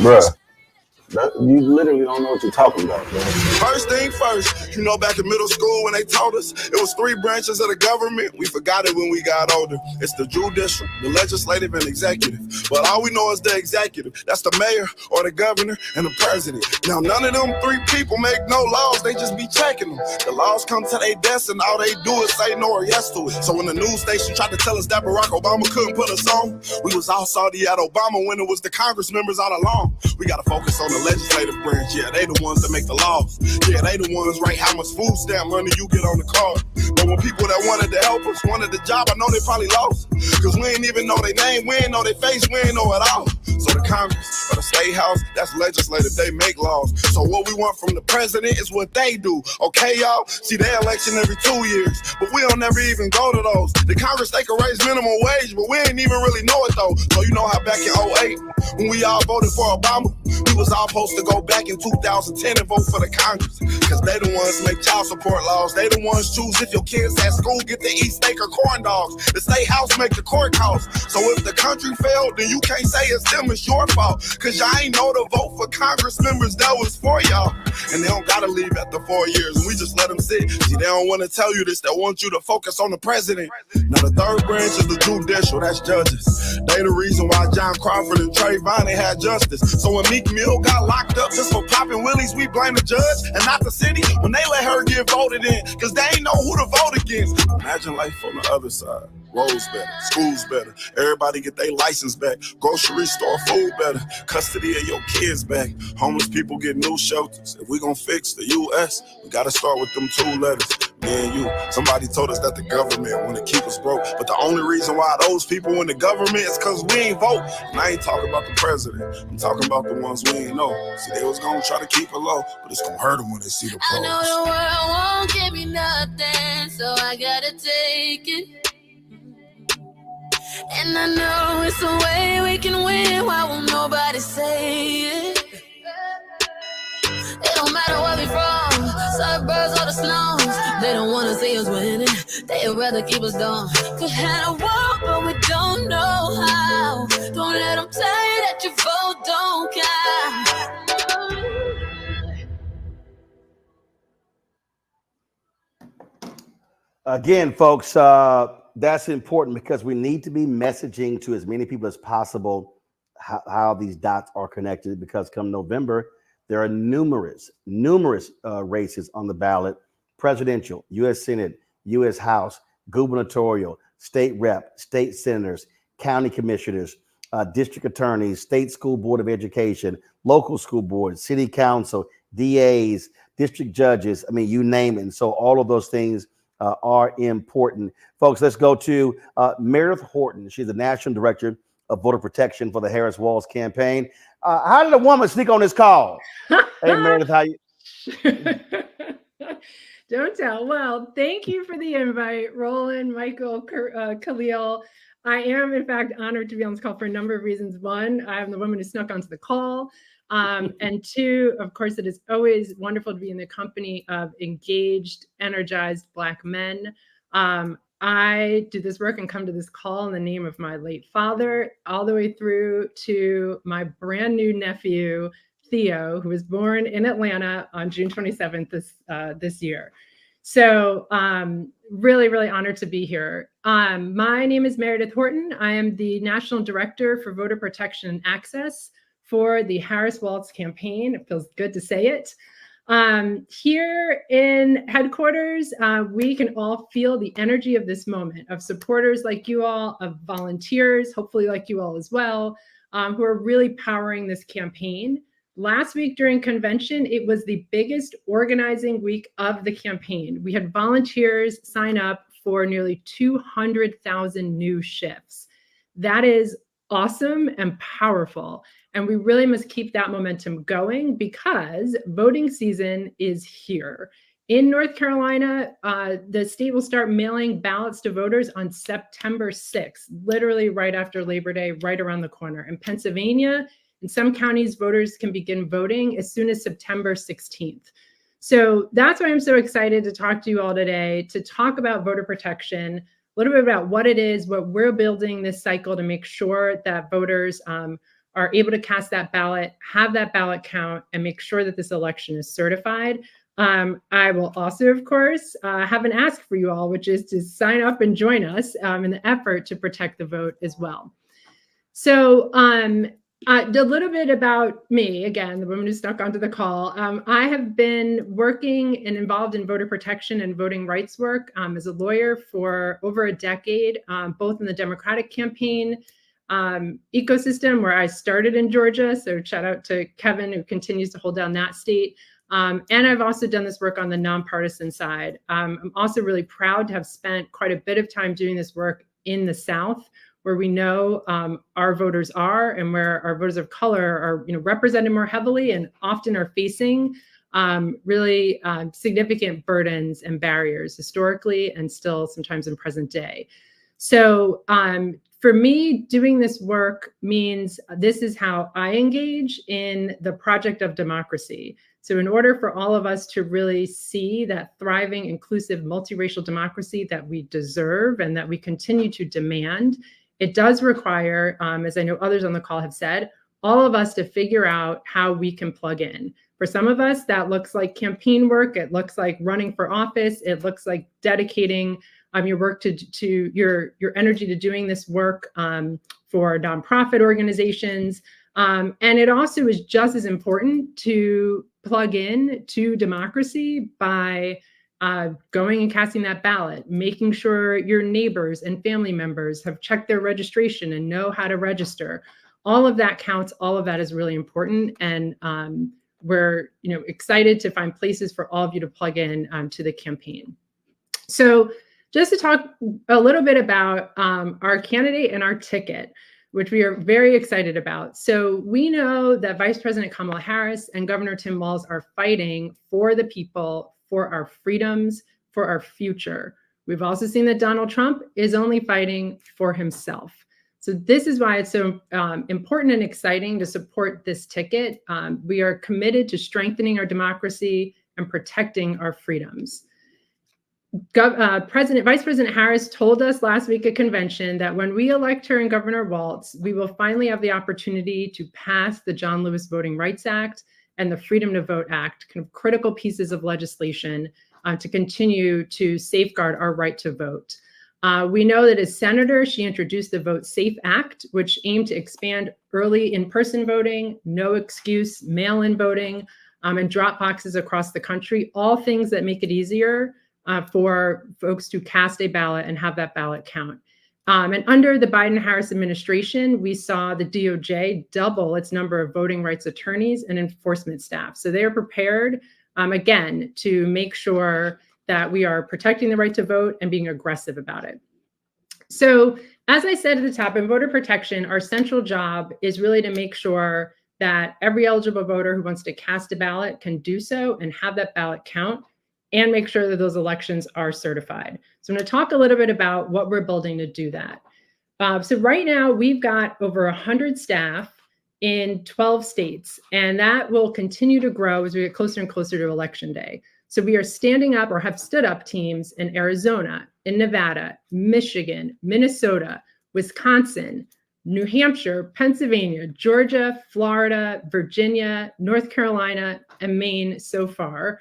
Bro, you literally don't know what you're talking about, bro. First thing first, you know, back in middle school when they taught us it was 3 branches of the government. We forgot it when we got older. It's the judicial, the legislative, and executive. But all we know is the executive. That's the mayor or the governor and the president. Now, none of them 3 people make no laws. They just be checking them. The laws come to their desk and all they do is say no or yes to it. So when the news station tried to tell us that Barack Obama couldn't put us on, we was all salty at Obama when it was the Congress members all along. We got to focus on the legislative branch. Yeah, they the ones that make the laws. Yeah, they the ones write how much food stamp money you get on the card. But when people that wanted to help us wanted the job, I know they probably lost. Cause we ain't even know their name, we ain't know their face, we ain't know it all. So the Congress or the State House, that's legislative, they make laws. So what we want from the president is what they do. Okay, y'all? See, they election every 2 years, but we don't never even go to those. The Congress, they can raise minimum wage, but we ain't even really know it though. So you know how back in 08, when we all voted for Obama, we was all supposed to go back in 2010 and vote for the Congress. Cause they the ones make child support laws. They the ones choose if your kids at school get to eat steak or corn dogs. The State House make the court calls. So if the country failed, then you can't say it's them, it's your fault. Cause y'all ain't know to vote for Congress members that was for y'all. And they don't gotta leave after 4 years, and we just let them sit. See, they don't wanna tell you this, they want you to focus on the president. Now the third branch is the judicial, that's judges. They the reason why John Crawford and Trayvon ain't had justice. So when Meek Mill got locked up just for popping willies, we blame the judge and not the city when they let her get voted in, cause they ain't know who to vote against. Imagine life on the other side. Roads better, schools better, everybody get their license back, grocery store food better, custody of your kids back, homeless people get new shelters. If we gonna fix the U.S., we gotta start with them 2 letters. Me and you. Somebody told us that the government want to keep us broke, but the only reason why those people in the government is because we ain't vote. And I ain't talking about the president, I'm talking about the ones we ain't know. See, they was gonna try to keep it low, but it's gonna hurt them when they see the pros. I know the world won't give me nothing, so I gotta take it. And I know it's a way we can win. Why won't nobody say it? It don't matter where we from, suburbs or the slums. They don't wanna see us winning, they'd rather keep us down. Could have a war, but we don't know how. Don't let them tell you that your vote don't count. Again, folks, that's important because we need to be messaging to as many people as possible how these dots are connected, because come November, there are numerous races on the ballot: presidential, U.S. Senate, U.S. House, gubernatorial, state rep, state senators, county commissioners, district attorneys, state school board of education, local school boards, city council, DAs, district judges. I mean, you name it. And so all of those things are important. Folks, let's go to Meredith Horton. She's the National Director of Voter Protection for the Harris-Walz campaign. How did a woman sneak on this call? Hey, Meredith, how you? Don't tell. Well, thank you for the invite, Roland, Michael, Khalil. I am, in fact, honored to be on this call for a number of reasons. One, I'm the woman who snuck onto the call. And two, of course, it is always wonderful to be in the company of engaged, energized Black men. I do this work and come to this call in the name of my late father, all the way through to my brand new nephew, Theo, who was born in Atlanta on June 27th this year. So really, really honored to be here. My name is Meredith Horton. I am the National Director for Voter Protection and Access for the Harris-Walz campaign. It feels good to say it. Here in headquarters, we can all feel the energy of this moment, of supporters like you all, of volunteers, hopefully like you all as well, who are really powering this campaign. Last week during convention, it was the biggest organizing week of the campaign. We had volunteers sign up for nearly 200,000 new shifts. That is awesome and powerful. And we really must keep that momentum going because voting season is here. In North Carolina, the state will start mailing ballots to voters on September 6th, literally right after Labor Day, right around the corner. In Pennsylvania, in some counties, voters can begin voting as soon as September 16th. So that's why I'm so excited to talk to you all today, to talk about voter protection, a little bit about what it is, what we're building this cycle to make sure that voters are able to cast that ballot, have that ballot count, and make sure that this election is certified. I will also, of course, have an ask for you all, which is to sign up and join us in the effort to protect the vote as well. So a little bit about me, again, the woman who snuck onto the call. I have been working and involved in voter protection and voting rights work as a lawyer for over a decade, both in the Democratic campaign ecosystem where I started in Georgia. So shout out to Kevin, who continues to hold down that state, And I've also done this work on the nonpartisan side. I'm also really proud to have spent quite a bit of time doing this work in the South, where we know our voters are and where our voters of color are represented more heavily and often are facing really significant burdens and barriers historically and still sometimes in present day. So for me, doing this work means this is how I engage in the project of democracy. So in order for all of us to really see that thriving, inclusive, multiracial democracy that we deserve and that we continue to demand, it does require, as I know others on the call have said, all of us to figure out how we can plug in. For some of us, that looks like campaign work. It looks like running for office. It looks like dedicating your work to your energy to doing this work for nonprofit organizations. And it also is just as important to plug in to democracy by going and casting that ballot, making sure your neighbors and family members have checked their registration and know how to register. All of that counts. All of that is really important. And we're excited to find places for all of you to plug in to the campaign. So just to talk a little bit about our candidate and our ticket, which we are very excited about. So we know that Vice President Kamala Harris and Governor Tim Walz are fighting for the people, for our freedoms, for our future. We've also seen that Donald Trump is only fighting for himself. So this is why it's so important and exciting to support this ticket. We are committed to strengthening our democracy and protecting our freedoms. Vice President Harris told us last week at convention that when we elect her and Governor Walz, we will finally have the opportunity to pass the John Lewis Voting Rights Act and the Freedom to Vote Act, kind of critical pieces of legislation to continue to safeguard our right to vote. We know that as senator, she introduced the Vote Safe Act, which aimed to expand early in-person voting, no excuse, mail-in voting, and drop boxes across the country, all things that make it easier for folks to cast a ballot and have that ballot count. And under the Biden-Harris administration, we saw the DOJ double its number of voting rights attorneys and enforcement staff. So they are prepared, again, to make sure that we are protecting the right to vote and being aggressive about it. So as I said at the top, in voter protection, our central job is really to make sure that every eligible voter who wants to cast a ballot can do so and have that ballot count, and make sure that those elections are certified. So I'm going to talk a little bit about what we're building to do that. So right now, we've got over 100 staff in 12 states, and that will continue to grow as we get closer and closer to Election Day. So we are standing up or have stood up teams in Arizona, in Nevada, Michigan, Minnesota, Wisconsin, New Hampshire, Pennsylvania, Georgia, Florida, Virginia, North Carolina, and Maine so far.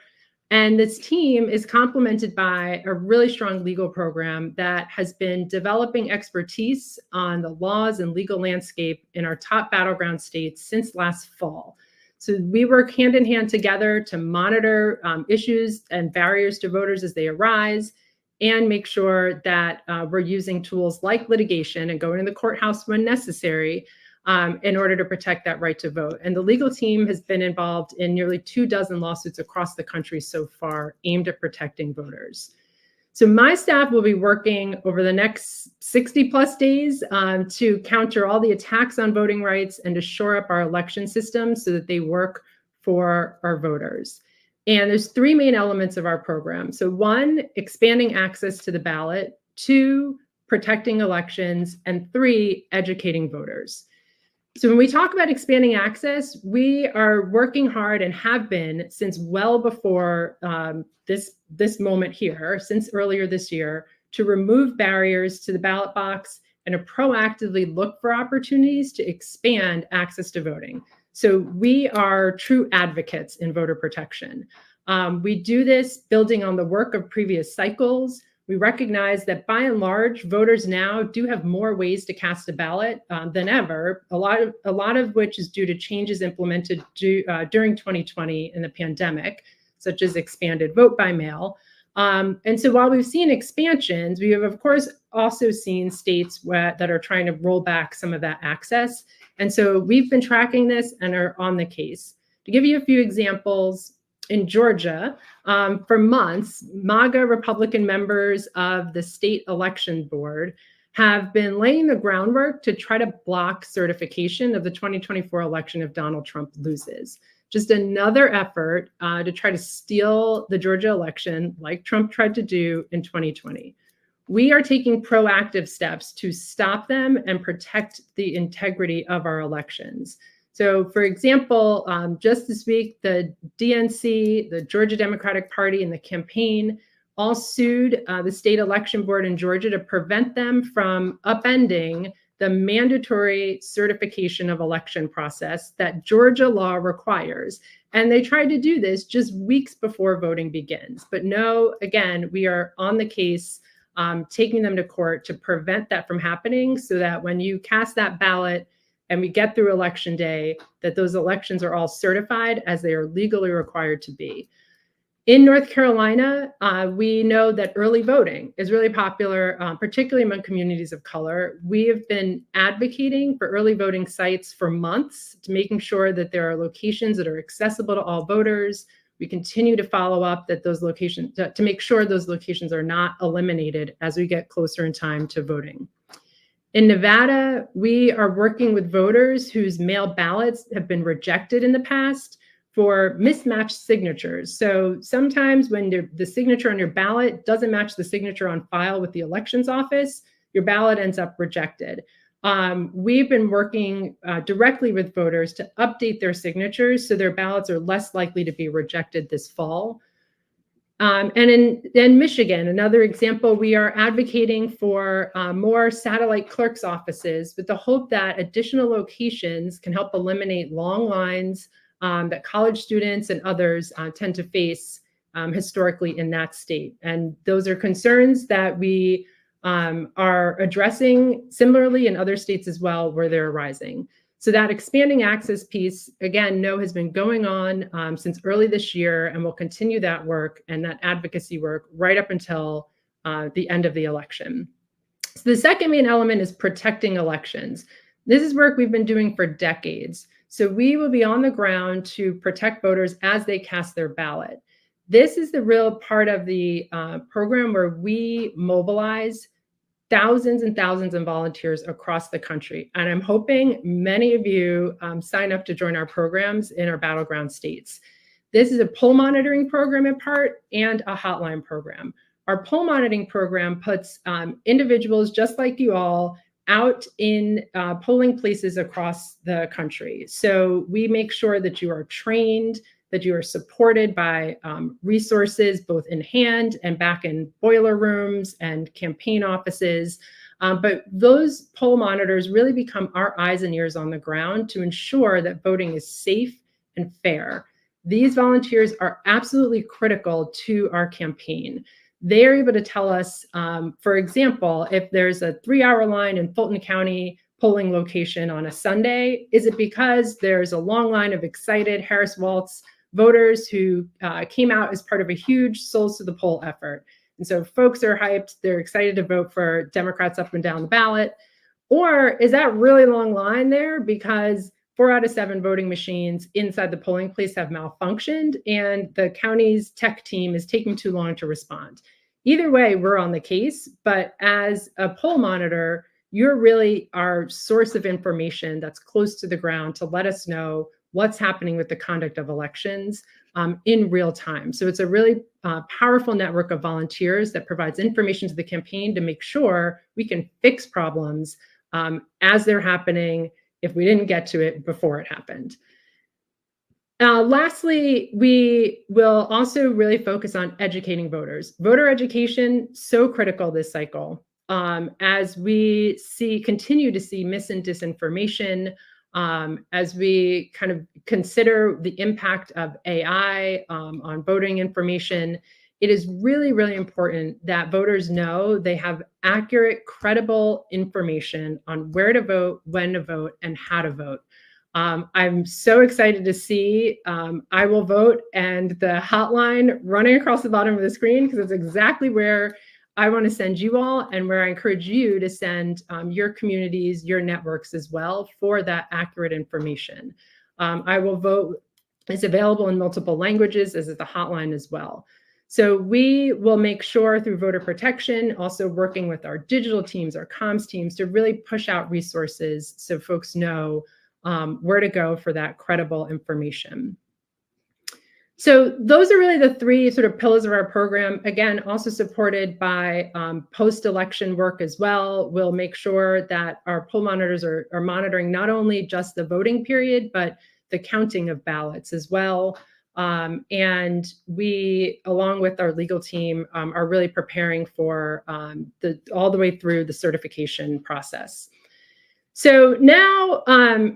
And this team is complemented by a really strong legal program that has been developing expertise on the laws and legal landscape in our top battleground states since last fall. So we work hand in hand together to monitor issues and barriers to voters as they arise and make sure that we're using tools like litigation and going to the courthouse when necessary in order to protect that right to vote. And the legal team has been involved in nearly 24 lawsuits across the country so far aimed at protecting voters. So my staff will be working over the next 60 plus days to counter all the attacks on voting rights and to shore up our election system so that they work for our voters. And there's three main elements of our program. So one, expanding access to the ballot, two, protecting elections, and three, educating voters. So when we talk about expanding access, we are working hard and have been since well before this moment here, since earlier this year, to remove barriers to the ballot box and to proactively look for opportunities to expand access to voting. So we are true advocates in voter protection. We do this building on the work of previous cycles. We recognize that by and large, voters now do have more ways to cast a ballot than ever, a lot of which is due to changes implemented during 2020 in the pandemic, such as expanded vote by mail. And so while we've seen expansions, we have, of course, also seen states that are trying to roll back some of that access. And so we've been tracking this and are on the case. To give you a few examples, in Georgia, for months, MAGA Republican members of the state election board have been laying the groundwork to try to block certification of the 2024 election if Donald Trump loses. Just another effort to try to steal the Georgia election like Trump tried to do in 2020. We are taking proactive steps to stop them and protect the integrity of our elections. So, for example, just this week, the DNC, the Georgia Democratic Party, and the campaign all sued the state election board in Georgia to prevent them from upending the mandatory certification of election process that Georgia law requires. And they tried to do this just weeks before voting begins. But no, again, we are on the case, taking them to court to prevent that from happening so that when you cast that ballot and we get through election day, that those elections are all certified as they are legally required to be. In North Carolina, we know that early voting is really popular, particularly among communities of color. We have been advocating for early voting sites for months, to making sure that there are locations that are accessible to all voters. We continue to follow up that those locations, to make sure those locations are not eliminated as we get closer in time to voting. In Nevada, we are working with voters whose mail ballots have been rejected in the past for mismatched signatures. So sometimes when the signature on your ballot doesn't match the signature on file with the elections office, your ballot ends up rejected. We've been working directly with voters to update their signatures so their ballots are less likely to be rejected this fall. And in Michigan, another example, we are advocating for more satellite clerk's offices with the hope that additional locations can help eliminate long lines that college students and others tend to face historically in that state. And those are concerns that we are addressing similarly in other states as well where they're arising. So that expanding access piece, again, has been going on since early this year, and we'll continue that work and that advocacy work right up until the end of the election. So the second main element is protecting elections. This is work we've been doing for decades. So we will be on the ground to protect voters as they cast their ballot. This is the real part of the program where we mobilize thousands and thousands of volunteers across the country. And I'm hoping many of you sign up to join our programs in our battleground states. This is a poll monitoring program in part and a hotline program. Our poll monitoring program puts individuals just like you all out in polling places across the country. So we make sure that you are trained, that you are supported by resources both in hand and back in boiler rooms and campaign offices. But those poll monitors really become our eyes and ears on the ground to ensure that voting is safe and fair. These volunteers are absolutely critical to our campaign. They are able to tell us, for example, if there's a 3-hour line in Fulton County polling location on a Sunday, is it because there's a long line of excited Harris Waltz voters who came out as part of a huge Souls to the Poll effort? And so folks are hyped, they're excited to vote for Democrats up and down the ballot. Or is that really long line there because 4 out of 7 voting machines inside the polling place have malfunctioned and the county's tech team is taking too long to respond? Either way, we're on the case, but as a poll monitor, you're really our source of information that's close to the ground to let us know what's happening with the conduct of elections in real time. So it's a really powerful network of volunteers that provides information to the campaign to make sure we can fix problems as they're happening if we didn't get to it before it happened. Lastly, we will also really focus on educating voters. Voter education, so critical this cycle. As we continue to see mis and disinformation, as we kind of consider the impact of AI on voting information, it is really, really important that voters know they have accurate, credible information on where to vote, when to vote, and how to vote. I'm so excited to see I Will Vote and the hotline running across the bottom of the screen, because it's exactly where I want to send you all and where I encourage you to send your communities, your networks as well for that accurate information. I Will Vote It's available in multiple languages, as is the hotline as well. So we will make sure through voter protection, also working with our digital teams, our comms teams, to really push out resources so folks know where to go for that credible information. So those are really the three sort of pillars of our program. Again, also supported by post-election work as well. We'll make sure that our poll monitors are monitoring not only just the voting period, but the counting of ballots as well. And we, along with our legal team, are really preparing for all the way through the certification process. So now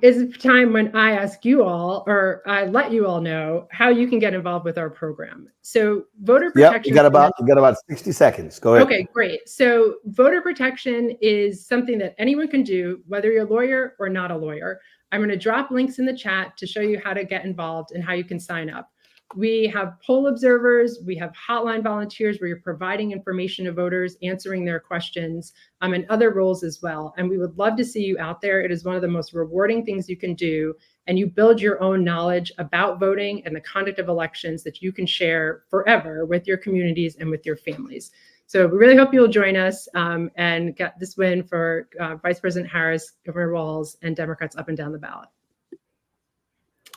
is the time when I ask you all, or I let you all know how you can get involved with our program. So voter protection. Yep, you got about 60 seconds. Go ahead. Okay, great. So voter protection is something that anyone can do, whether you're a lawyer or not a lawyer. I'm going to drop links in the chat to show you how to get involved and how you can sign up. We have poll observers, we have hotline volunteers where you're providing information to voters, answering their questions, and other roles as well. And we would love to see you out there. It is one of the most rewarding things you can do. And you build your own knowledge about voting and the conduct of elections that you can share forever with your communities and with your families. So we really hope you'll join us and get this win for Vice President Harris, Governor Walz, and Democrats up and down the ballot.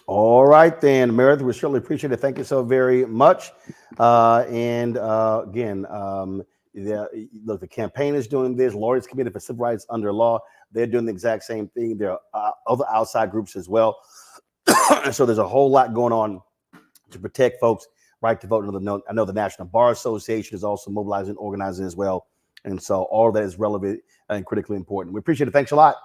All right, then, Meredith, we certainly appreciate it. Thank you so very much. Again, look, the campaign is doing this. Lawyers Committee for Civil Rights Under Law, they're doing the exact same thing. There are other outside groups as well. So there's a whole lot going on to protect folks' right to vote. I know the National Bar Association is also mobilizing and organizing as well. And so all of that is relevant and critically important. We appreciate it. Thanks a lot.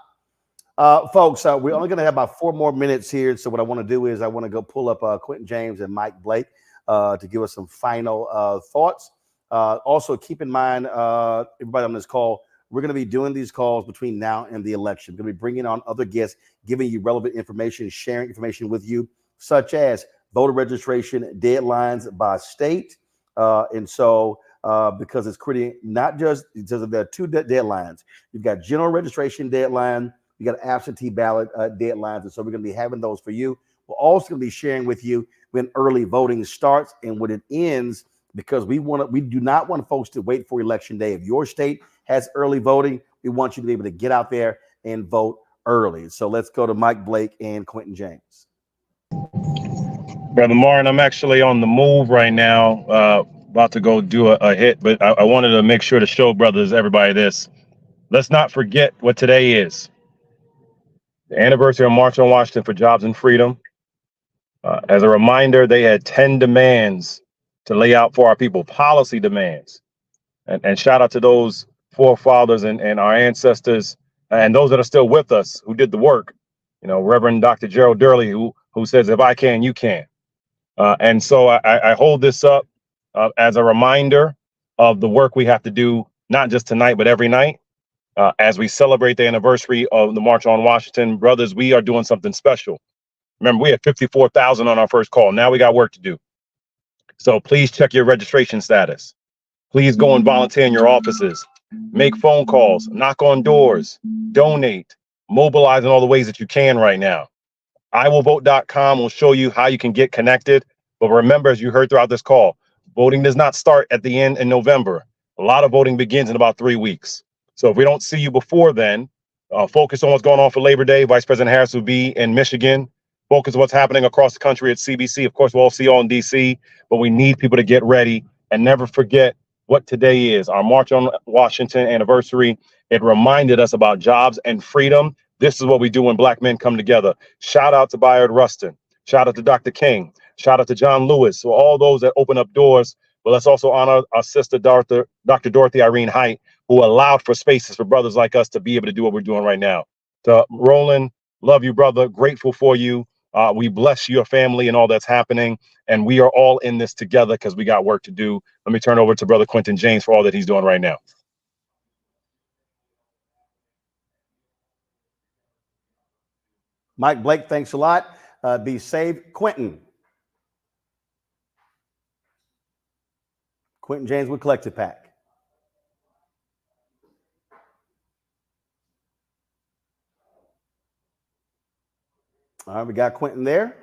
Folks, we're only going to have about 4 more minutes here. So what I want to do is I want to go pull up Quentin James and Mike Blake to give us some final thoughts. Also, keep in mind, everybody on this call, we're going to be doing these calls between now and the election. We're going to be bringing on other guests, giving you relevant information, sharing information with you, such as voter registration deadlines by state. Because it's creating not just because there are 2 deadlines. You've got general registration deadline. You got absentee ballot deadlines, and so we're going to be having those for you. We're also going to be sharing with you when early voting starts and when it ends, because we do not want folks to wait for election day. If your state has early voting, we want you to be able to get out there and vote early. So let's go to Mike Blake and Quentin James. Brother Martin, I'm actually on the move right now, about to go do a hit, but I wanted to make sure to show everybody this. Let's not forget what today is. The anniversary of March on Washington for Jobs and Freedom. As a reminder, they had 10 demands to lay out for our people, policy demands. And shout out to those forefathers and our ancestors and those that are still with us who did the work. You know, Reverend Dr. Gerald Durley, who says, if I can, you can. And so I hold this up as a reminder of the work we have to do, not just tonight, but every night. As we celebrate the anniversary of the March on Washington, brothers, we are doing something special. Remember, we had 54,000 on our first call. Now we got work to do. So please check your registration status. Please go and volunteer in your offices. Make phone calls, knock on doors, donate, mobilize in all the ways that you can right now. iwillvote.com will show you how you can get connected. But remember, as you heard throughout this call, voting does not start at the end in November. A lot of voting begins in about 3 weeks. So if we don't see you before then, focus on what's going on for Labor Day. Vice President Harris will be in Michigan. Focus on what's happening across the country at CBC. Of course, we'll all see you all in DC, but we need people to get ready and never forget what today is, our March on Washington anniversary. It reminded us about jobs and freedom. This is what we do when Black men come together. Shout out to Bayard Rustin. Shout out to Dr. King. Shout out to John Lewis. So all those that open up doors. But let's also honor our sister, Dr. Dorothy Irene Height, who allowed for spaces for brothers like us to be able to do what we're doing right now. To Roland, love you, brother. Grateful for you. We bless your family and all that's happening. And we are all in this together because we got work to do. Let me turn over to Brother Quentin James for all that he's doing right now. Mike Blake, thanks a lot. Be safe. Quentin James with Collective Pack. All right, we got Quentin there.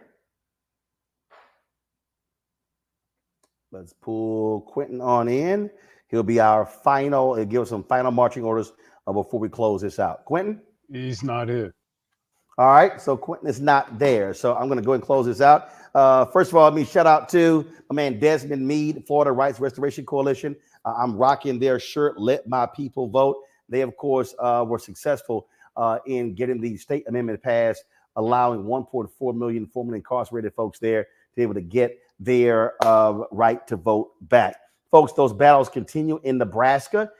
Let's pull Quentin on in. He'll be our final, he'll give us some final marching orders before we close this out. Quentin? He's not here. All right, so Quentin is not there. So I'm going to go ahead and close this out. First of all, let me shout out to my man Desmond Meade, Florida Rights Restoration Coalition. I'm rocking their shirt, Let My People Vote. They, of course, were successful in getting the state amendment passed, allowing 1.4 million formerly incarcerated folks there to be able to get their right to vote back. Folks, those battles continue in Nebraska.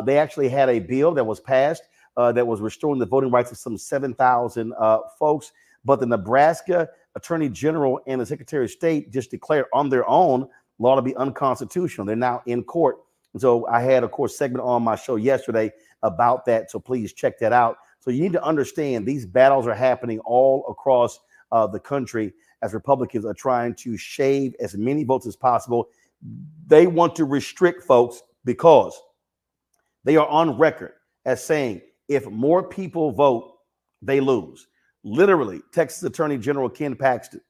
They actually had a bill that was passed that was restoring the voting rights of some 7,000 folks. But the Nebraska Attorney General and the Secretary of State just declared on their own law to be unconstitutional. They're now in court. And so I had, of course, segment on my show yesterday about that. So please check that out. So you need to understand these battles are happening all across the country as Republicans are trying to shave as many votes as possible. They want to restrict folks because they are on record as saying if more people vote, they lose. Literally, Texas Attorney General Ken Paxton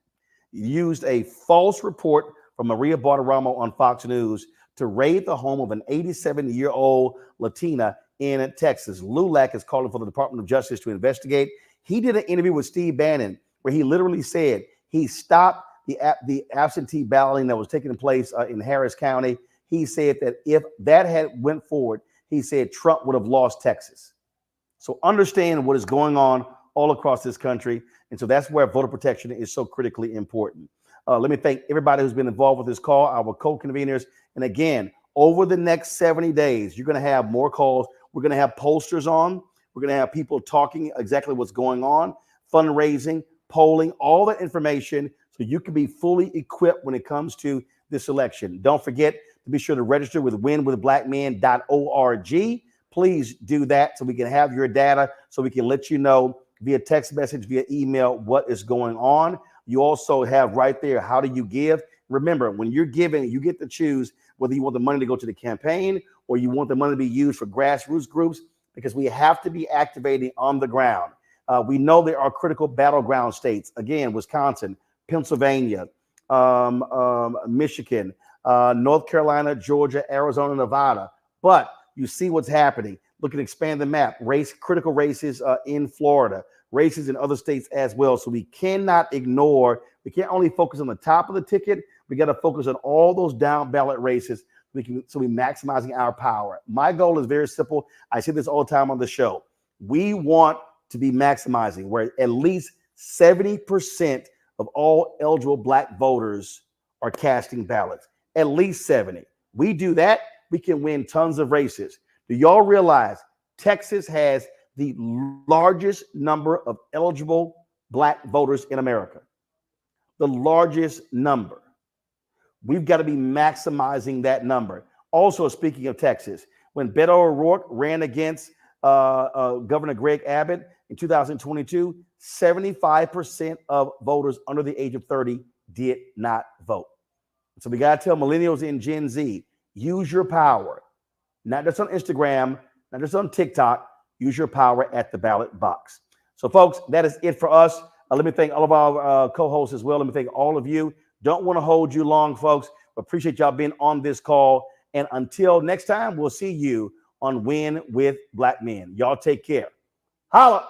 used a false report from Maria Bartiromo on Fox News to raid the home of an 87-year-old Latina in Texas. LULAC is calling for the Department of Justice to investigate. He did an interview with Steve Bannon where he literally said he stopped the absentee balloting that was taking place in Harris County. He said that if that had went forward, he said Trump would have lost Texas. So understand what is going on all across this country. And so that's where voter protection is so critically important. Let me thank everybody who's been involved with this call, our co-conveners. And again, over the next 70 days, you're going to have more calls. We're going to have posters on. We're going to have people talking exactly what's going on, fundraising, polling, all that information so you can be fully equipped when it comes to this election. Don't forget to be sure to register with winwithblackmen.org. Please do that so we can have your data so we can let you know via text message, via email, what is going on. You also have right there, how do you give? Remember, when you're giving, you get to choose whether you want the money to go to the campaign or you want the money to be used for grassroots groups, because we have to be activating on the ground. We know there are critical battleground states. Again, Wisconsin, Pennsylvania, Michigan, North Carolina, Georgia, Arizona, Nevada. But you see what's happening. Look at expand the map. Critical races in Florida, races in other states as well. So we cannot ignore. We can't only focus on the top of the ticket. We got to focus on all those down ballot races. So we're maximizing our power. My goal is very simple. I say this all the time on the show. We want to be maximizing where at least 70% of all eligible Black voters are casting ballots. At least 70. We do that, we can win tons of races. Do y'all realize Texas has the largest number of eligible Black voters in America? The largest number. We've got to be maximizing that number. Also, speaking of Texas, when Beto O'Rourke ran against Governor Greg Abbott in 2022, 75% of voters under the age of 30 did not vote. So we got to tell millennials and Gen Z, use your power, not just on Instagram, not just on TikTok, use your power at the ballot box. So folks, that is it for us. Let me thank all of our co-hosts as well. Let me thank all of you. Don't want to hold you long, folks. Appreciate y'all being on this call. And until next time, we'll see you on Win with Black Men. Y'all take care. Holla.